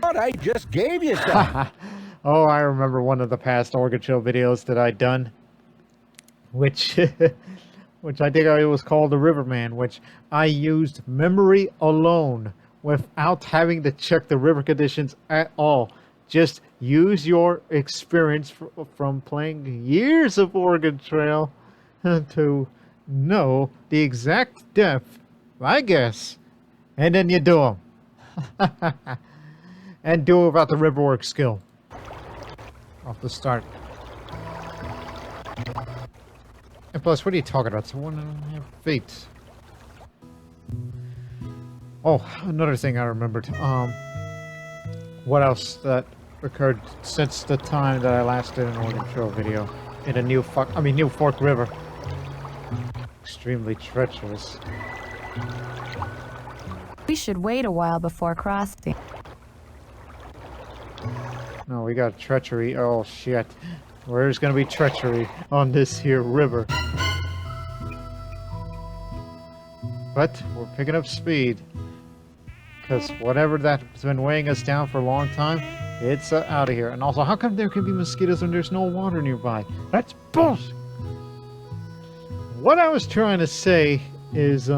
But I just gave you some. Oh, I remember one of the past Oregon Trail videos that I'd done, which which I think it was called the Riverman, which I used memory alone without having to check the river conditions at all. Just use your experience from playing years of Oregon Trail to know the exact depth, I guess. And then you do them. And do about the riverwork skill. Off the start. And plus, what are you talking about? It's 1.5 feet. Oh, another thing I remembered. What else that occurred since the time that I last did an Oregon Trail video in a New Fork River. Extremely treacherous. We should wait a while before crossing. No, we got treachery. Oh shit. Where's gonna be treachery on this here river? But we're picking up speed. Because whatever that's been weighing us down for a long time, it's out of here. And also, how come there can be mosquitoes when there's no water nearby? That's bullshit! What I was trying to say is,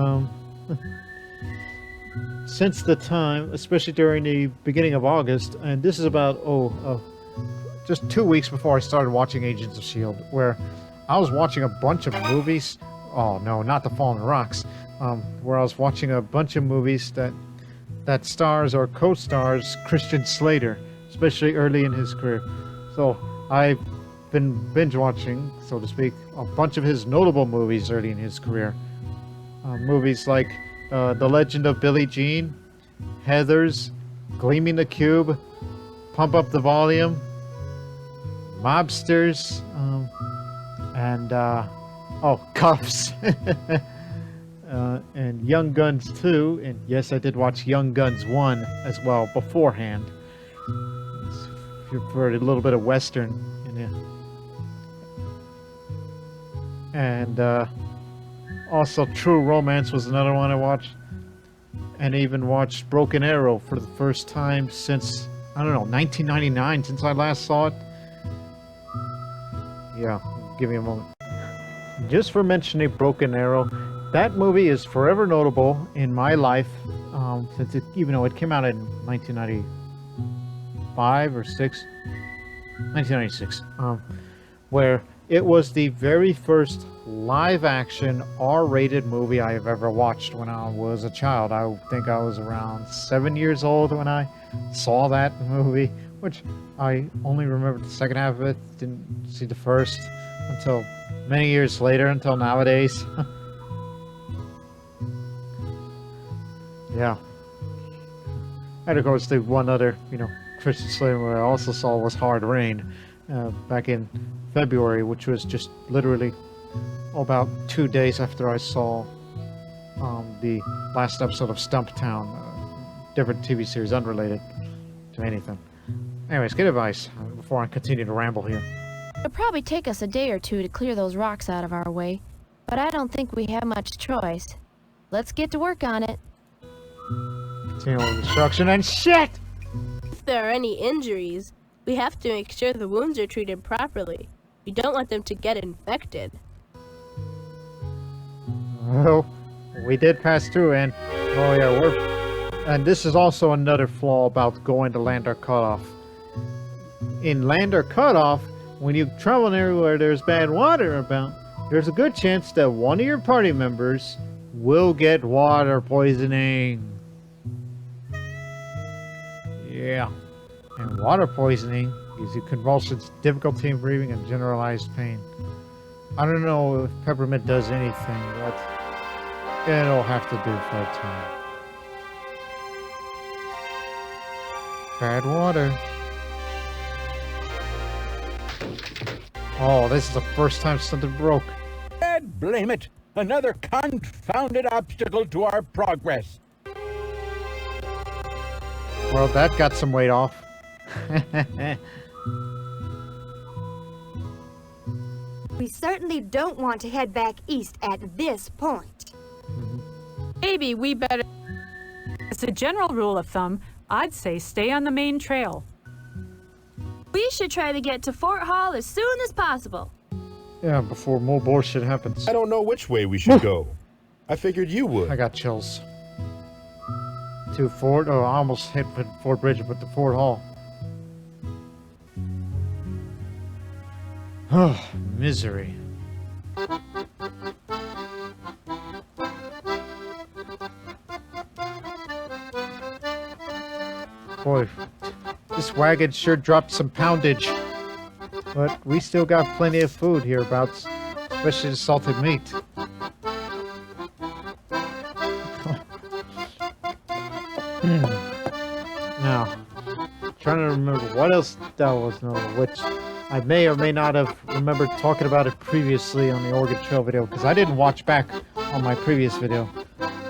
since the time, especially during the beginning of August, and this is about, just 2 weeks before I started watching Agents of S.H.I.E.L.D., where I was watching a bunch of movies. Oh, no, not The Fallen Rocks. Where I was watching a bunch of movies that stars or co-stars Christian Slater, especially early in his career. So I've been binge watching, so to speak, a bunch of his notable movies early in his career. Movies like The Legend of Billie Jean, Heathers, Gleaming the Cube, Pump Up the Volume, Mobsters, and Cuffs. And Young Guns 2, and yes, I did watch Young Guns 1 as well beforehand. If you're for a little bit of Western in there. And also True Romance was another one I watched. And even watched Broken Arrow for the first time since, I don't know, 1999, since I last saw it. Yeah, give me a moment. Just for mentioning Broken Arrow, that movie is forever notable in my life, since it, even though it came out in 1995 or 1996, where it was the very first live-action R-rated movie I have ever watched when I was a child. I think I was around 7 years old when I saw that movie, which I only remember the second half of it, didn't see the first until many years later, until nowadays. Yeah. And of course, the one other, Christian Slater I also saw was Hard Rain, back in February, which was just literally about 2 days after I saw the last episode of Stumptown, different TV series unrelated to anything. Anyways, good advice before I continue to ramble here. It'll probably take us a day or two to clear those rocks out of our way, but I don't think we have much choice. Let's get to work on it. Continual destruction and shit! If there are any injuries, we have to make sure the wounds are treated properly. We don't want them to get infected. Well, we did pass through, and and this is also another flaw about going to Lander Cutoff. In Lander Cutoff, when you travel everywhere there's bad water about, there's a good chance that one of your party members will get water poisoning. Yeah. And water poisoning gives you convulsions, difficulty in breathing, and generalized pain. I don't know if peppermint does anything, but it'll have to do for a time. Bad water. Oh, this is the first time something broke. God blame it! Another confounded obstacle to our progress. Well, that got some weight off. We certainly don't want to head back east at this point. Maybe we better... As a general rule of thumb, I'd say stay on the main trail. We should try to get to Fort Hall as soon as possible. Yeah, before more bullshit happens. I don't know which way we should go. I figured you would. I got chills. To Fort... Oh, I almost hit Fort Bridge, but to Fort Hall. Oh, misery. Boy, this wagon sure dropped some poundage. But we still got plenty of food hereabouts, especially the salted meat. Now, trying to remember what else that was, which I may or may not have remembered talking about it previously on the Oregon Trail video, because I didn't watch back on my previous video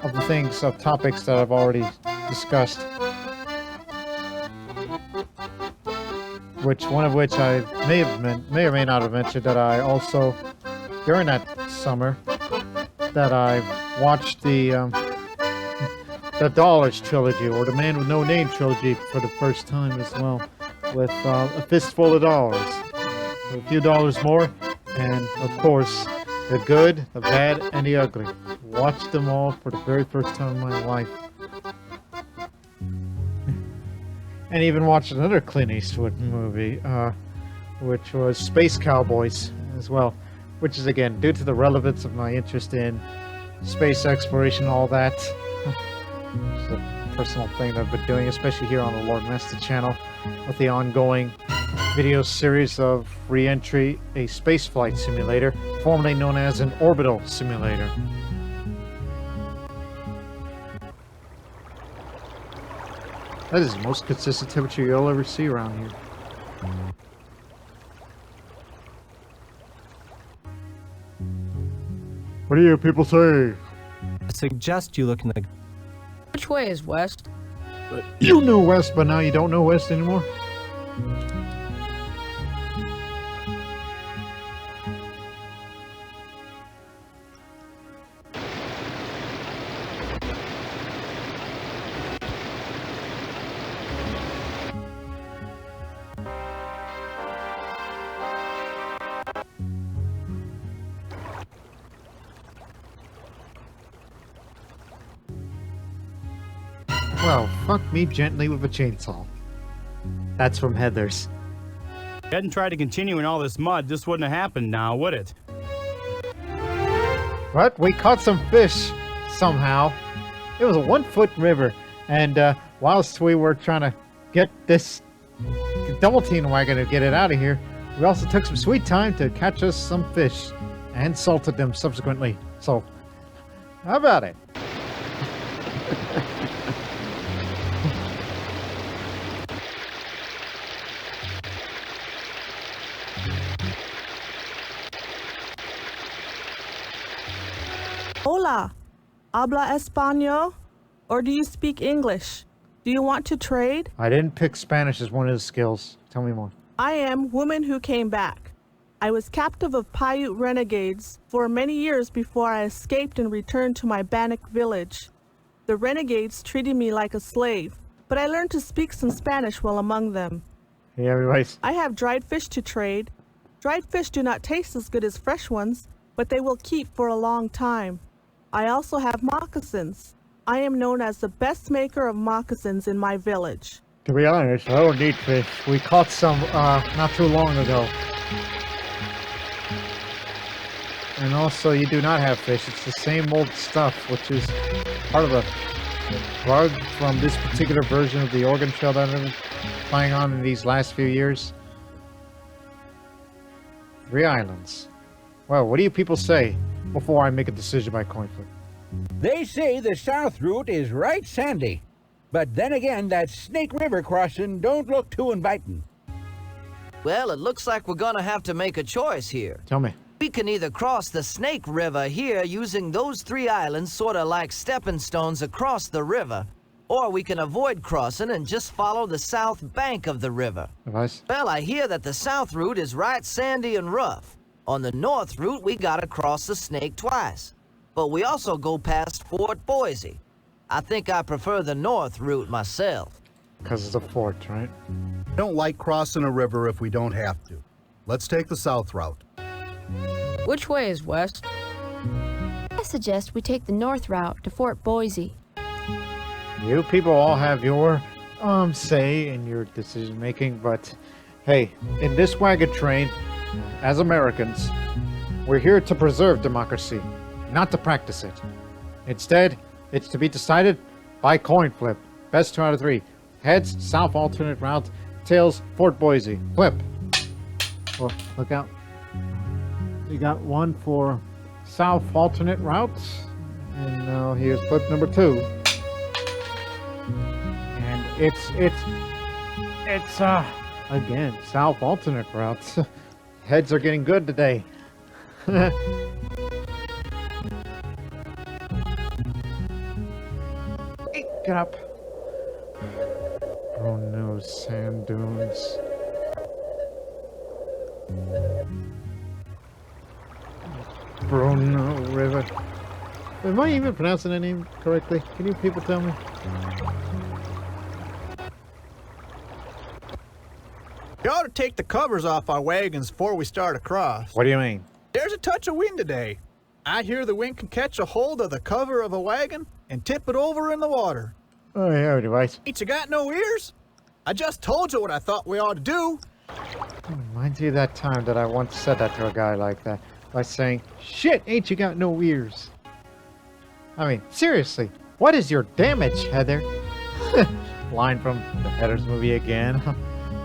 of the things, of topics that I've already discussed. One of which I may or may not have mentioned that I also, during that summer, that I watched the Dollars trilogy, or the Man with No Name trilogy, for the first time as well, with a fistful of dollars, a few dollars more, and of course, the good, the bad, and the ugly. Watched them all for the very first time in my life. And even watched another Clint Eastwood movie, which was Space Cowboys as well, which is, again, due to the relevance of my interest in space exploration and all that. It's a personal thing that I've been doing, especially here on the Lord Master channel, with the ongoing video series of Re-Entry, a spaceflight simulator, formerly known as an orbital simulator. That is the most consistent temperature you'll ever see around here. What do you people say? I suggest you look in the... Which way is west? You knew west, but now you don't know west anymore? Well, fuck me gently with a chainsaw. That's from Heather's. If you hadn't tried to continue in all this mud, this wouldn't have happened now, would it? But we caught some fish somehow. It was a 1-foot river, and whilst we were trying to get this double team wagon to get it out of here, we also took some sweet time to catch us some fish and salted them subsequently. So, how about it? Hola, habla español? Or do you speak English? Do you want to trade? I didn't pick Spanish as one of the skills. Tell me more. I am woman who came back. I was captive of Paiute renegades for many years before I escaped and returned to my Bannock village. The renegades treated me like a slave, but I learned to speak some Spanish while among them. Hey, everybody. I have dried fish to trade. Dried fish do not taste as good as fresh ones, but they will keep for a long time. I also have moccasins. I am known as the best maker of moccasins in my village. To be honest, I don't need fish. We caught some not too long ago. And also, you do not have fish. It's the same old stuff, which is part of a bug from this particular version of the organ shell that I've been playing on in these last few years. 3 islands. Well, what do you people say before I make a decision by coin flip? They say the south route is right sandy. But then again, that Snake River crossing don't look too inviting. Well, it looks like we're gonna have to make a choice here. Tell me. We can either cross the Snake River here using those 3 islands sort of like stepping stones across the river, or we can avoid crossing and just follow the south bank of the river. Advice? Well, I hear that the south route is right sandy and rough. On the north route, we gotta cross the Snake twice. But we also go past Fort Boise. I think I prefer the north route myself. Because it's a fort, right? Don't like crossing a river if we don't have to. Let's take the south route. Which way is west? I suggest we take the north route to Fort Boise. You people all have your say in your decision making, but hey, in this wagon train, as Americans, we're here to preserve democracy, not to practice it. Instead, it's to be decided by coin flip. Best 2 out of 3. Heads, south alternate route. Tails, Fort Boise. Flip. Oh, look out. We got one for south alternate route. And now here's flip number 2. And it's again, south alternate routes. Heads are getting good today. Get up. Oh no, sand dunes. Bruno River. Am I even pronouncing that name correctly? Can you people tell me? You ought to take the covers off our wagons before we start across. What do you mean? There's a touch of wind today. I hear the wind can catch a hold of the cover of a wagon and tip it over in the water. Oh, yeah, device. Ain't you got no ears? I just told you what I thought we ought to do. Reminds you of that time that I once said that to a guy like that by saying, "Shit, ain't you got no ears?" I mean, seriously, what is your damage, Heather? Line from the Heather's movie again. It's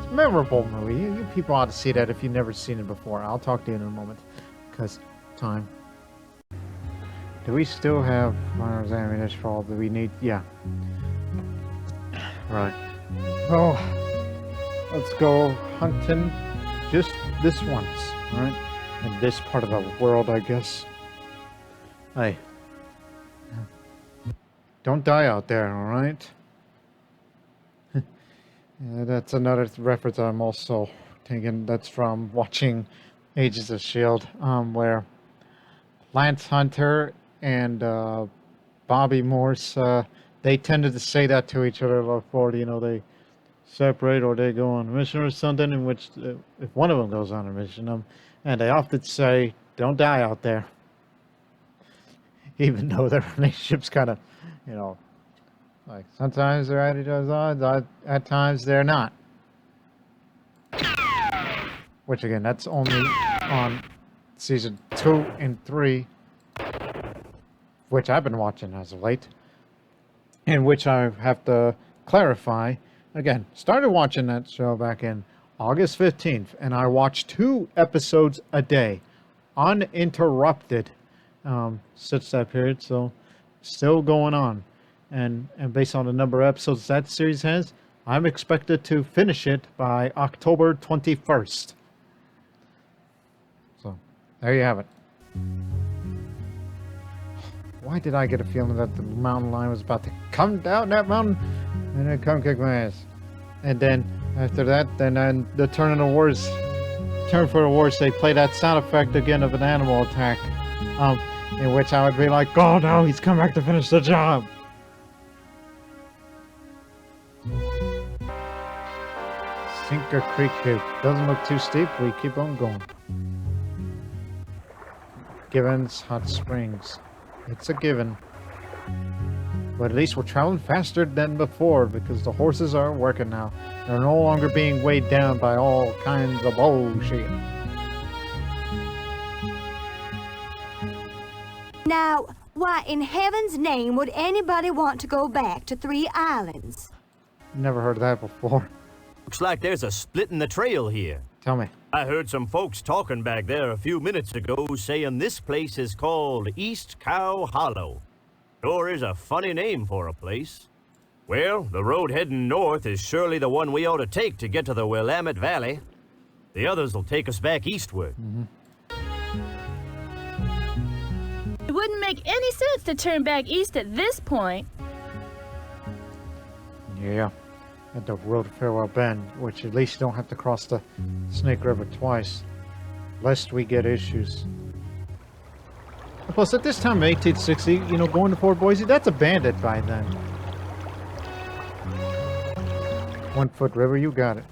a memorable movie. You people ought to see that if you've never seen it before. I'll talk to you in a moment, because time. Do we still have firearms ammunition for all that we need? Yeah. Right. Oh, let's go hunting just this once, right? In this part of the world, I guess. Hey. Don't die out there, alright? Yeah, that's another reference I'm also thinking that's from watching Agents of S.H.I.E.L.D., where Lance Hunter and Bobby Morse, they tended to say that to each other before, you know, they separate or they go on a mission or something, in which if one of them goes on a mission, and they often say, don't die out there. Even though their relationship's kind of, you know, Like, sometimes they're at each other's odds, at times they're not. Which, again, that's only on season 2 and 3, which I've been watching as of late. In which I have to clarify, again, started watching that show back in August 15th, and I watched 2 episodes a day, uninterrupted, since that period, so still going on. And based on the number of episodes that series has, I'm expected to finish it by October 21st. So, there you have it. Why did I get a feeling that the mountain lion was about to come down that mountain and then come kick my ass? And then after that, then the turn for the worse, they play that sound effect again of an animal attack, in which I would be like, oh no, he's come back to finish the job. Sinker Creek doesn't look too steep. We keep on going. Givens Hot Springs. It's a given. But at least we're traveling faster than before because the horses are working now. They're no longer being weighed down by all kinds of bullshit. Now, why in heaven's name would anybody want to go back to 3 Islands? Never heard of that before. Looks like there's a split in the trail here. Tell me. I heard some folks talking back there a few minutes ago saying this place is called East Cow Hollow. Sure is a funny name for a place. Well, the road heading north is surely the one we ought to take to get to the Willamette Valley. The others will take us back eastward. It wouldn't make any sense to turn back east at this point. Yeah. At the road to Farewell Bend, which at least you don't have to cross the Snake River twice, lest we get issues. Plus, at this time in 1860, you know, going to Fort Boise, that's abandoned by then. 1 Foot River, you got it.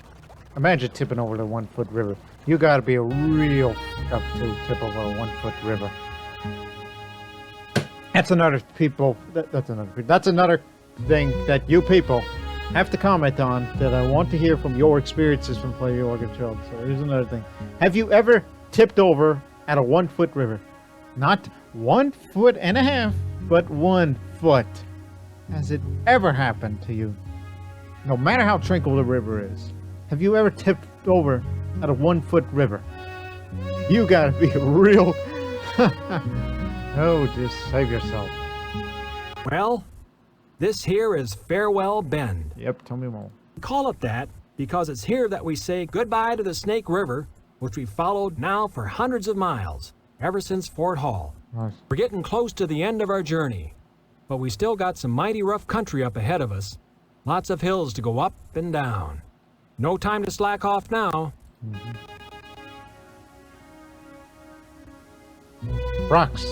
Imagine tipping over the 1 Foot River. You got to be a real up to tip over a 1 Foot River. That's another That's another thing that you people have to comment on that I want to hear from your experiences from playing Oregon Trail. So here's another thing. Have you ever tipped over at a 1 foot river? Not 1.5 feet, but 1 foot. Has it ever happened to you? No matter how tranquil the river is. Have you ever tipped over at a 1 foot river? You gotta be real. Oh, just save yourself. Well, this here is Farewell Bend. Yep, tell me more. We call it that because it's here that we say goodbye to the Snake River, which we've followed now for hundreds of miles, ever since Fort Hall. Nice. We're getting close to the end of our journey, but we still got some mighty rough country up ahead of us. Lots of hills to go up and down. No time to slack off now. Rocks.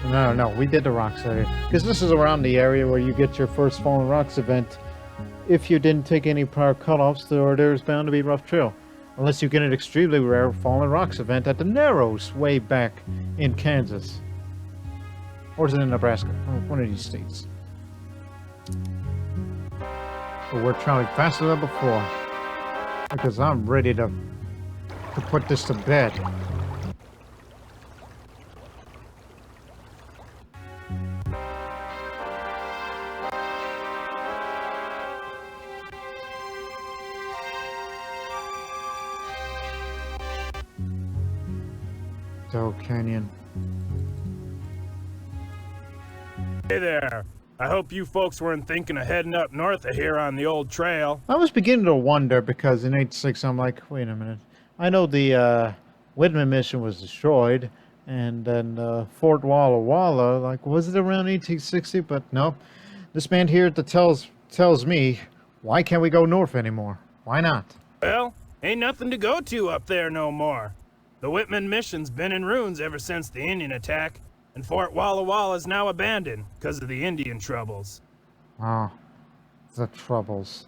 No, we did the rocks area. Because this is around the area where you get your first Fallen Rocks event. If you didn't take any prior cutoffs, there's bound to be rough trail. Unless you get an extremely rare Fallen Rocks event at the Narrows way back in Kansas. Or is it in Nebraska? One of these states. But we're traveling faster than before. Because I'm ready to put this to bed. Canyon. Hey there. I hope you folks weren't thinking of heading up north of here on the old trail. I was beginning to wonder because in 86 I'm like, wait a minute. I know the Whitman mission was destroyed and then Fort Walla Walla, like, was it around 1860? But no. This man here that tells me, why can't we go north anymore? Why not? Well, ain't nothing to go to up there no more. The Whitman mission's been in ruins ever since the Indian attack, and Fort Walla Walla is now abandoned because of the Indian troubles. Oh, the troubles.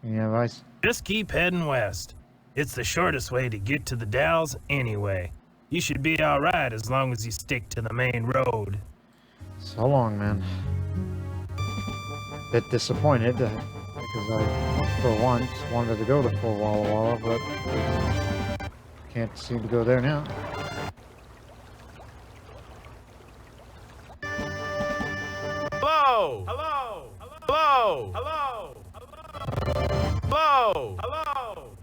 Any advice? Just keep heading west. It's the shortest way to get to the Dalles anyway. You should be alright as long as you stick to the main road. So long, man. bit disappointed because I, for once, wanted to go to Fort Walla Walla, but can't seem to go there now. Hello! Hello! Hello! Hello! Hello! Hello!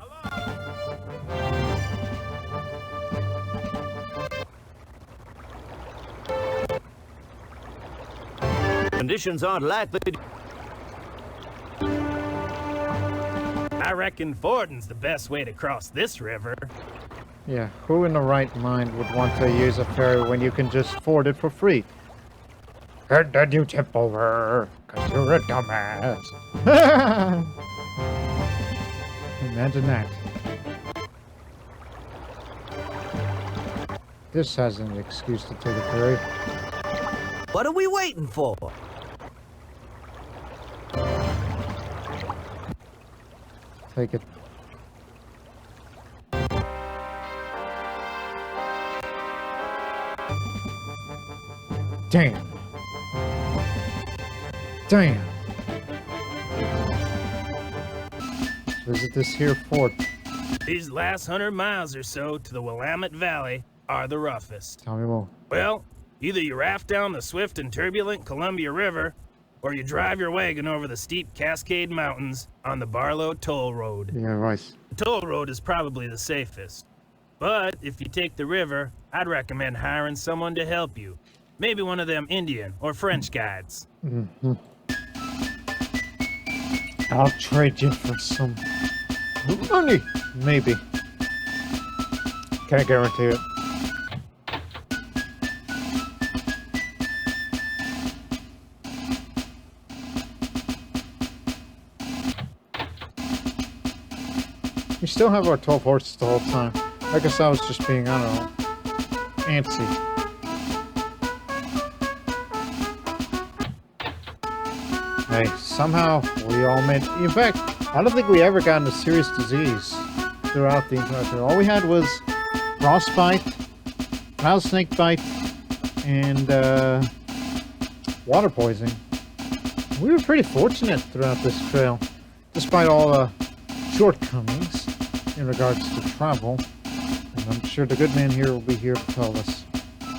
Conditions aren't likely to... I reckon fording's the best way to cross this river. Yeah, who in the right mind would want to use a ferry when you can just ford it for free? And then you tip over, cause you're a dumbass. Imagine that. This has an excuse to take a ferry. What are we waiting for? Take it. Damn. Damn. Visit this here fort. These last 100 miles or so to the Willamette Valley are the roughest. Tell me more. Well, either you raft down the swift and turbulent Columbia River, or you drive your wagon over the steep Cascade Mountains on the Barlow Toll Road. Yeah, right. The toll road is probably the safest. But if you take the river, I'd recommend hiring someone to help you. Maybe one of them Indian or French guides. Mm-hmm. I'll trade you for some money. Maybe. Can't guarantee it. We still have our 12 horses the whole time. I guess I was just being, I don't know, antsy. Hey, somehow we all made... In fact, I don't think we ever got into serious disease throughout the entire trip. All we had was frostbite, rattlesnake bite, and water poisoning. We were pretty fortunate throughout this trail, despite all the shortcomings in regards to travel. And I'm sure the good man here will be here to tell us.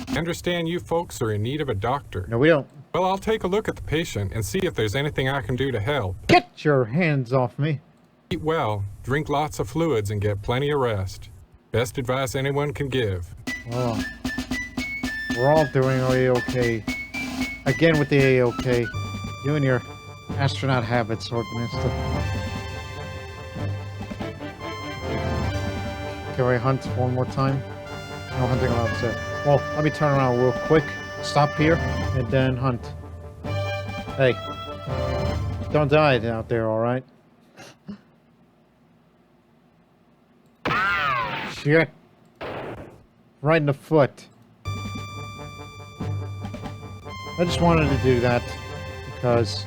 I understand you folks are in need of a doctor. No, we don't. Well, I'll take a look at the patient and see if there's anything I can do to help. Get your hands off me. Eat well, drink lots of fluids, and get plenty of rest. Best advice anyone can give. Well, we're all doing A-OK. Again with the A-OK. You and your astronaut habits, Swordmaster. Can we hunt one more time? No hunting allowed, sir. Well, let me turn around real quick. Stop here, and then hunt. Hey, don't die out there, alright? Shit. Right in the foot. I just wanted to do that because,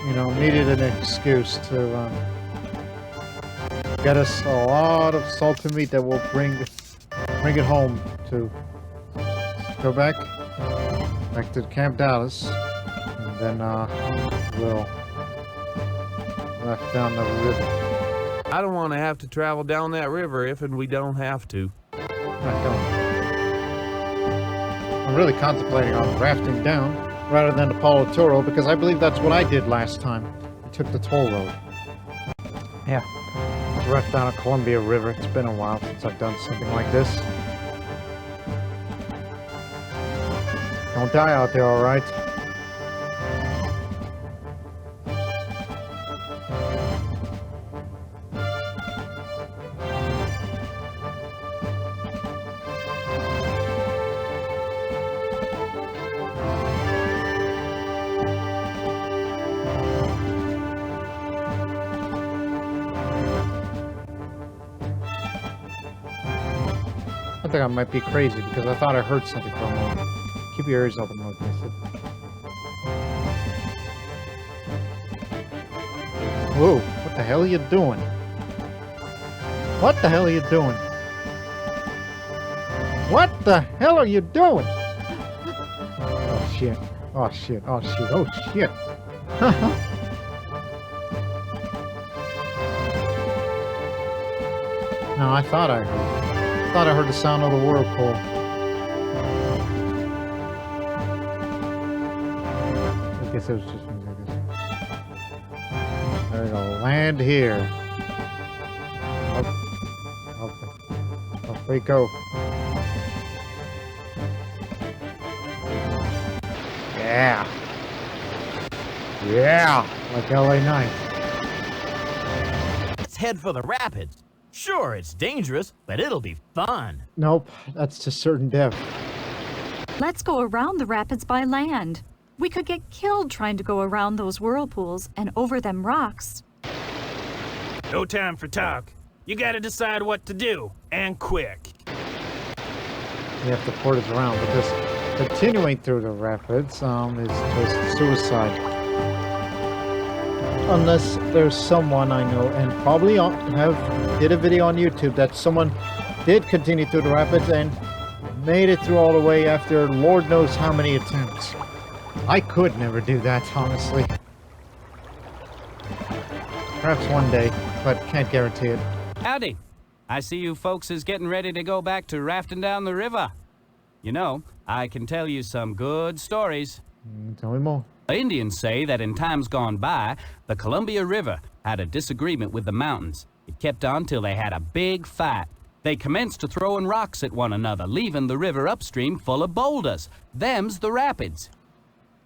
you know, needed an excuse to get us a lot of salted meat that will bring it home to go back to Camp Dallas, and then we'll left down the river. I don't want to have to travel down that river if and we don't have to. I don't. I'm really contemplating on rafting down rather than the Palo Toro because I believe that's what I did last time. I took the toll road. Yeah, raft down a Columbia River. It's been a while since I've done something like this. Don't die out there, alright? I think I might be crazy because I thought I heard something for a moment. Keep your ears open, like I said. Whoa, what the hell are you doing? What the hell are you doing? What the hell are you doing? Oh shit, oh shit, oh shit, oh shit. No, I thought I heard the sound of the whirlpool. I guess it was just music. There we go. Land here. Up we go. Yeah. Yeah. Like LA Night. Let's head for the rapids. Sure, it's dangerous, but it'll be fun. Nope, that's to certain death. Let's go around the rapids by land. We could get killed trying to go around those whirlpools and over them rocks. No time for talk. You gotta decide what to do, and quick. You have to port us around because continuing through the rapids is just suicide. Unless there's someone I know, and probably did a video on YouTube that someone did continue through the rapids and made it through all the way after Lord knows how many attempts. I could never do that, honestly. Perhaps one day, but can't guarantee it. Howdy. I see you folks is getting ready to go back to rafting down the river. You know, I can tell you some good stories. Tell me more. The Indians say that in times gone by, the Columbia River had a disagreement with the mountains. It kept on till they had a big fight. They commenced to throwing rocks at one another, leaving the river upstream full of boulders. Them's the rapids.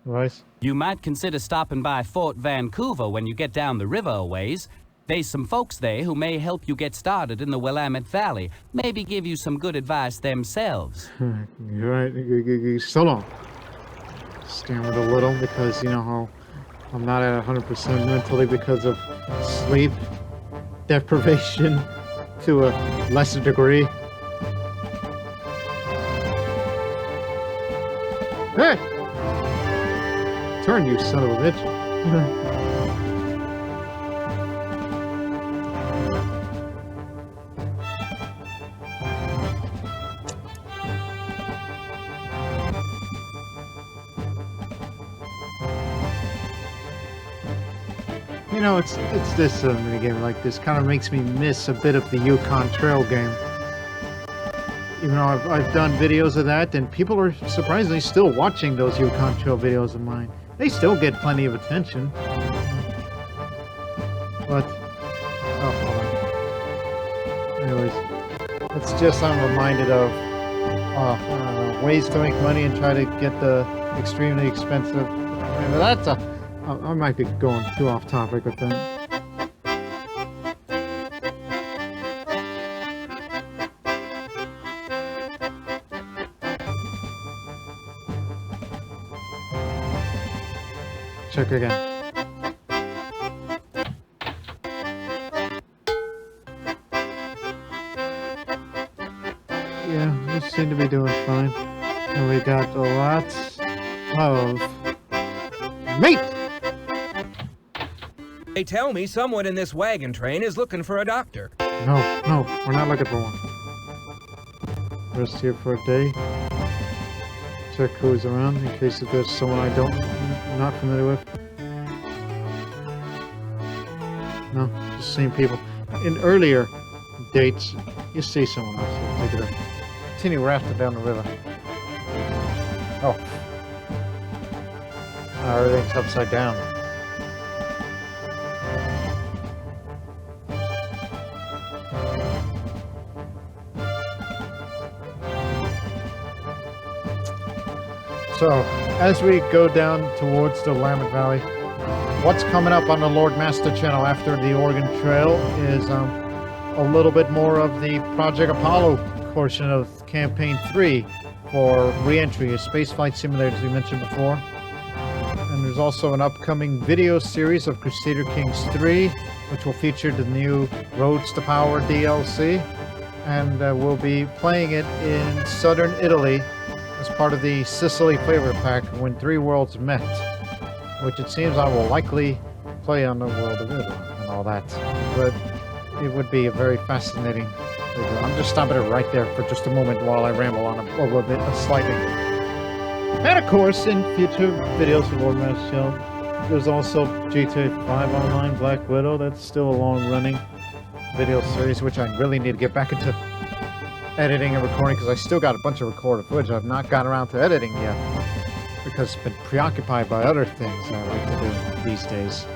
Right. You might consider stopping by Fort Vancouver when you get down the river a ways. There's some folks there who may help you get started in the Willamette Valley. Maybe give you some good advice themselves. You're right. So long. Stammered a little because you know how I'm not at 100% mentally because of sleep deprivation to a lesser degree. Hey! Turn, you son of a bitch. You know, it's this minigame like this kind of makes me miss a bit of the Yukon Trail game. Even though I've done videos of that, and people are surprisingly still watching those Yukon Trail videos of mine. They still get plenty of attention. But, oh, hold on. Anyways, it's just I'm reminded of I don't know, ways to make money and try to get the extremely expensive. That's I might be going too off topic with that. Check again. Yeah, we seem to be doing fine. And we got lots of meat! They tell me someone in this wagon train is looking for a doctor. No, we're not looking for one. Rest here for a day. Check who's around in case if there's someone I'm not familiar with. No, just same people. In earlier dates, you see someone else. Take it up. Continue rafting down the river. Oh. Everything's upside down. So, as we go down towards the Willamette Valley, what's coming up on the Lord Master channel after the Oregon Trail is a little bit more of the Project Apollo portion of Campaign 3 for re-entry, a spaceflight simulator as we mentioned before. And there's also an upcoming video series of Crusader Kings 3, which will feature the new Roads to Power DLC. And we'll be playing it in southern Italy as part of the Sicily flavor pack when Three Worlds met, which it seems I will likely play on the world of Italy and all that. But it would be a very fascinating video. I'm just stopping it right there for just a moment while I ramble on a little bit slightly. And of course, in future videos for Lord Master Channel, there's also GTA 5 Online, Black Widow. That's still a long-running video series, which I really need to get back into editing and recording, because I still got a bunch of recorded footage I've not gotten around to editing yet, because I've been preoccupied by other things I like to do these days.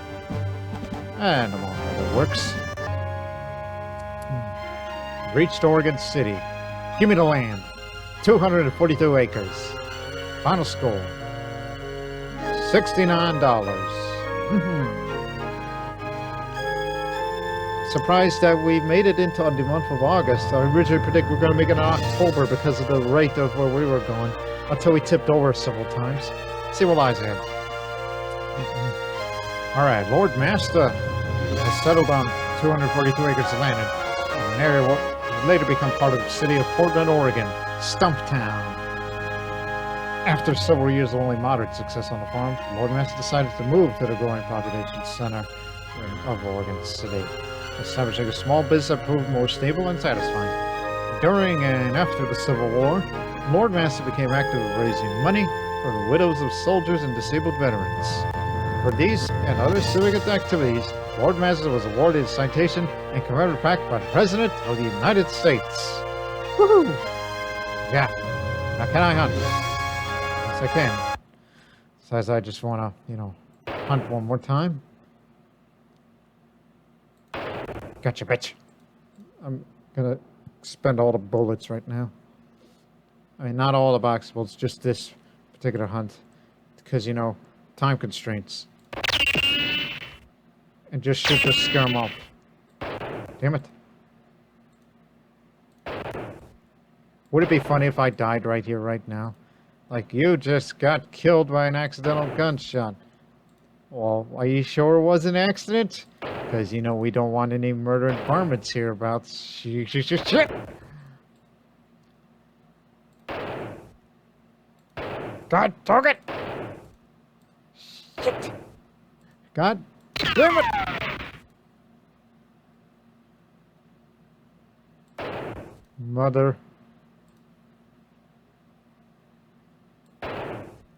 And among other works. Reached Oregon City. Give me the land. 242 acres. Final score. $69. Surprised that we made it into the month of August. I originally predicted we were going to make it in October because of the rate of where we were going, until we tipped over several times. See what lies ahead. Alright, Lord Master has settled on 242 acres of land in an area what would later become part of the city of Portland, Oregon, Stumptown. After several years of only moderate success on the farm, Lord Master decided to move to the growing population center of Oregon City, establishing a small business that proved more stable and satisfying. During and after the Civil War, Lord Master became active in raising money for the widows of soldiers and disabled veterans. For these and other civic activities, Lord Master was awarded a citation and commemorative plaque by the President of the United States. Woohoo! Yeah. Now can I hunt? Yes, I can. Besides, I just want to, hunt one more time. Gotcha, bitch. I'm gonna spend all the bullets right now. I mean, not all the box bullets, just this particular hunt. Because, time constraints. And just shoot to scare them off. Damn it. Would it be funny if I died right here, right now? Like, you just got killed by an accidental gunshot. Well, are you sure it was an accident? Because, we don't want any murdering varmints hereabouts. Shit! God dog it! Shit! God damn it! Mother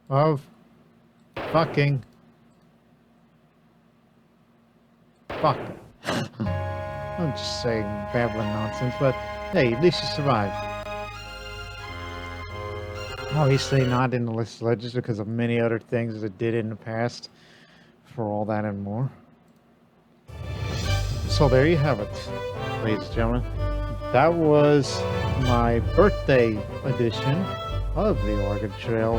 of fucking fuck. I'm just saying babbling nonsense, but hey, at least you survived. Obviously not in the list of legends because of many other things that did in the past. For all that and more. So there you have it, ladies and gentlemen. That was my birthday edition of the Oregon Trail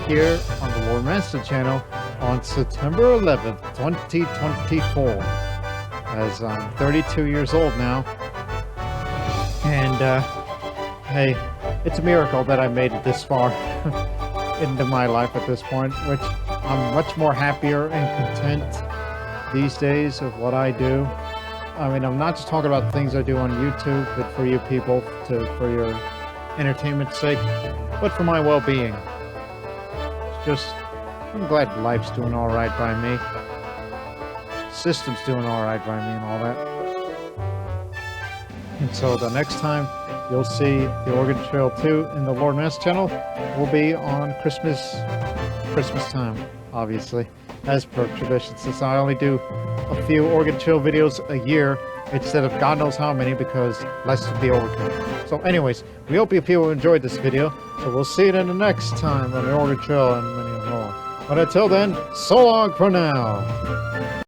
here on the Lord Master channel on September 11th, 2024. As I'm 32 years old now. And, hey, it's a miracle that I made it this far into my life at this point, which I'm much more happier and content these days of what I do. I mean, I'm not just talking about things I do on YouTube, but for you people, for your entertainment's sake, but for my well-being. It's just, I'm glad life's doing all right by me. System's doing all right by me and all that. And so the next time you'll see the Oregon Trail 2 in the Lord Master channel will be on Christmas time, obviously, as per tradition, since I only do a few Oregon Trail videos a year instead of God knows how many, because less would be overkill. So anyways, we hope you people enjoyed this video, so we'll see you in the next time on the Oregon Trail and many more. But until then, so long for now.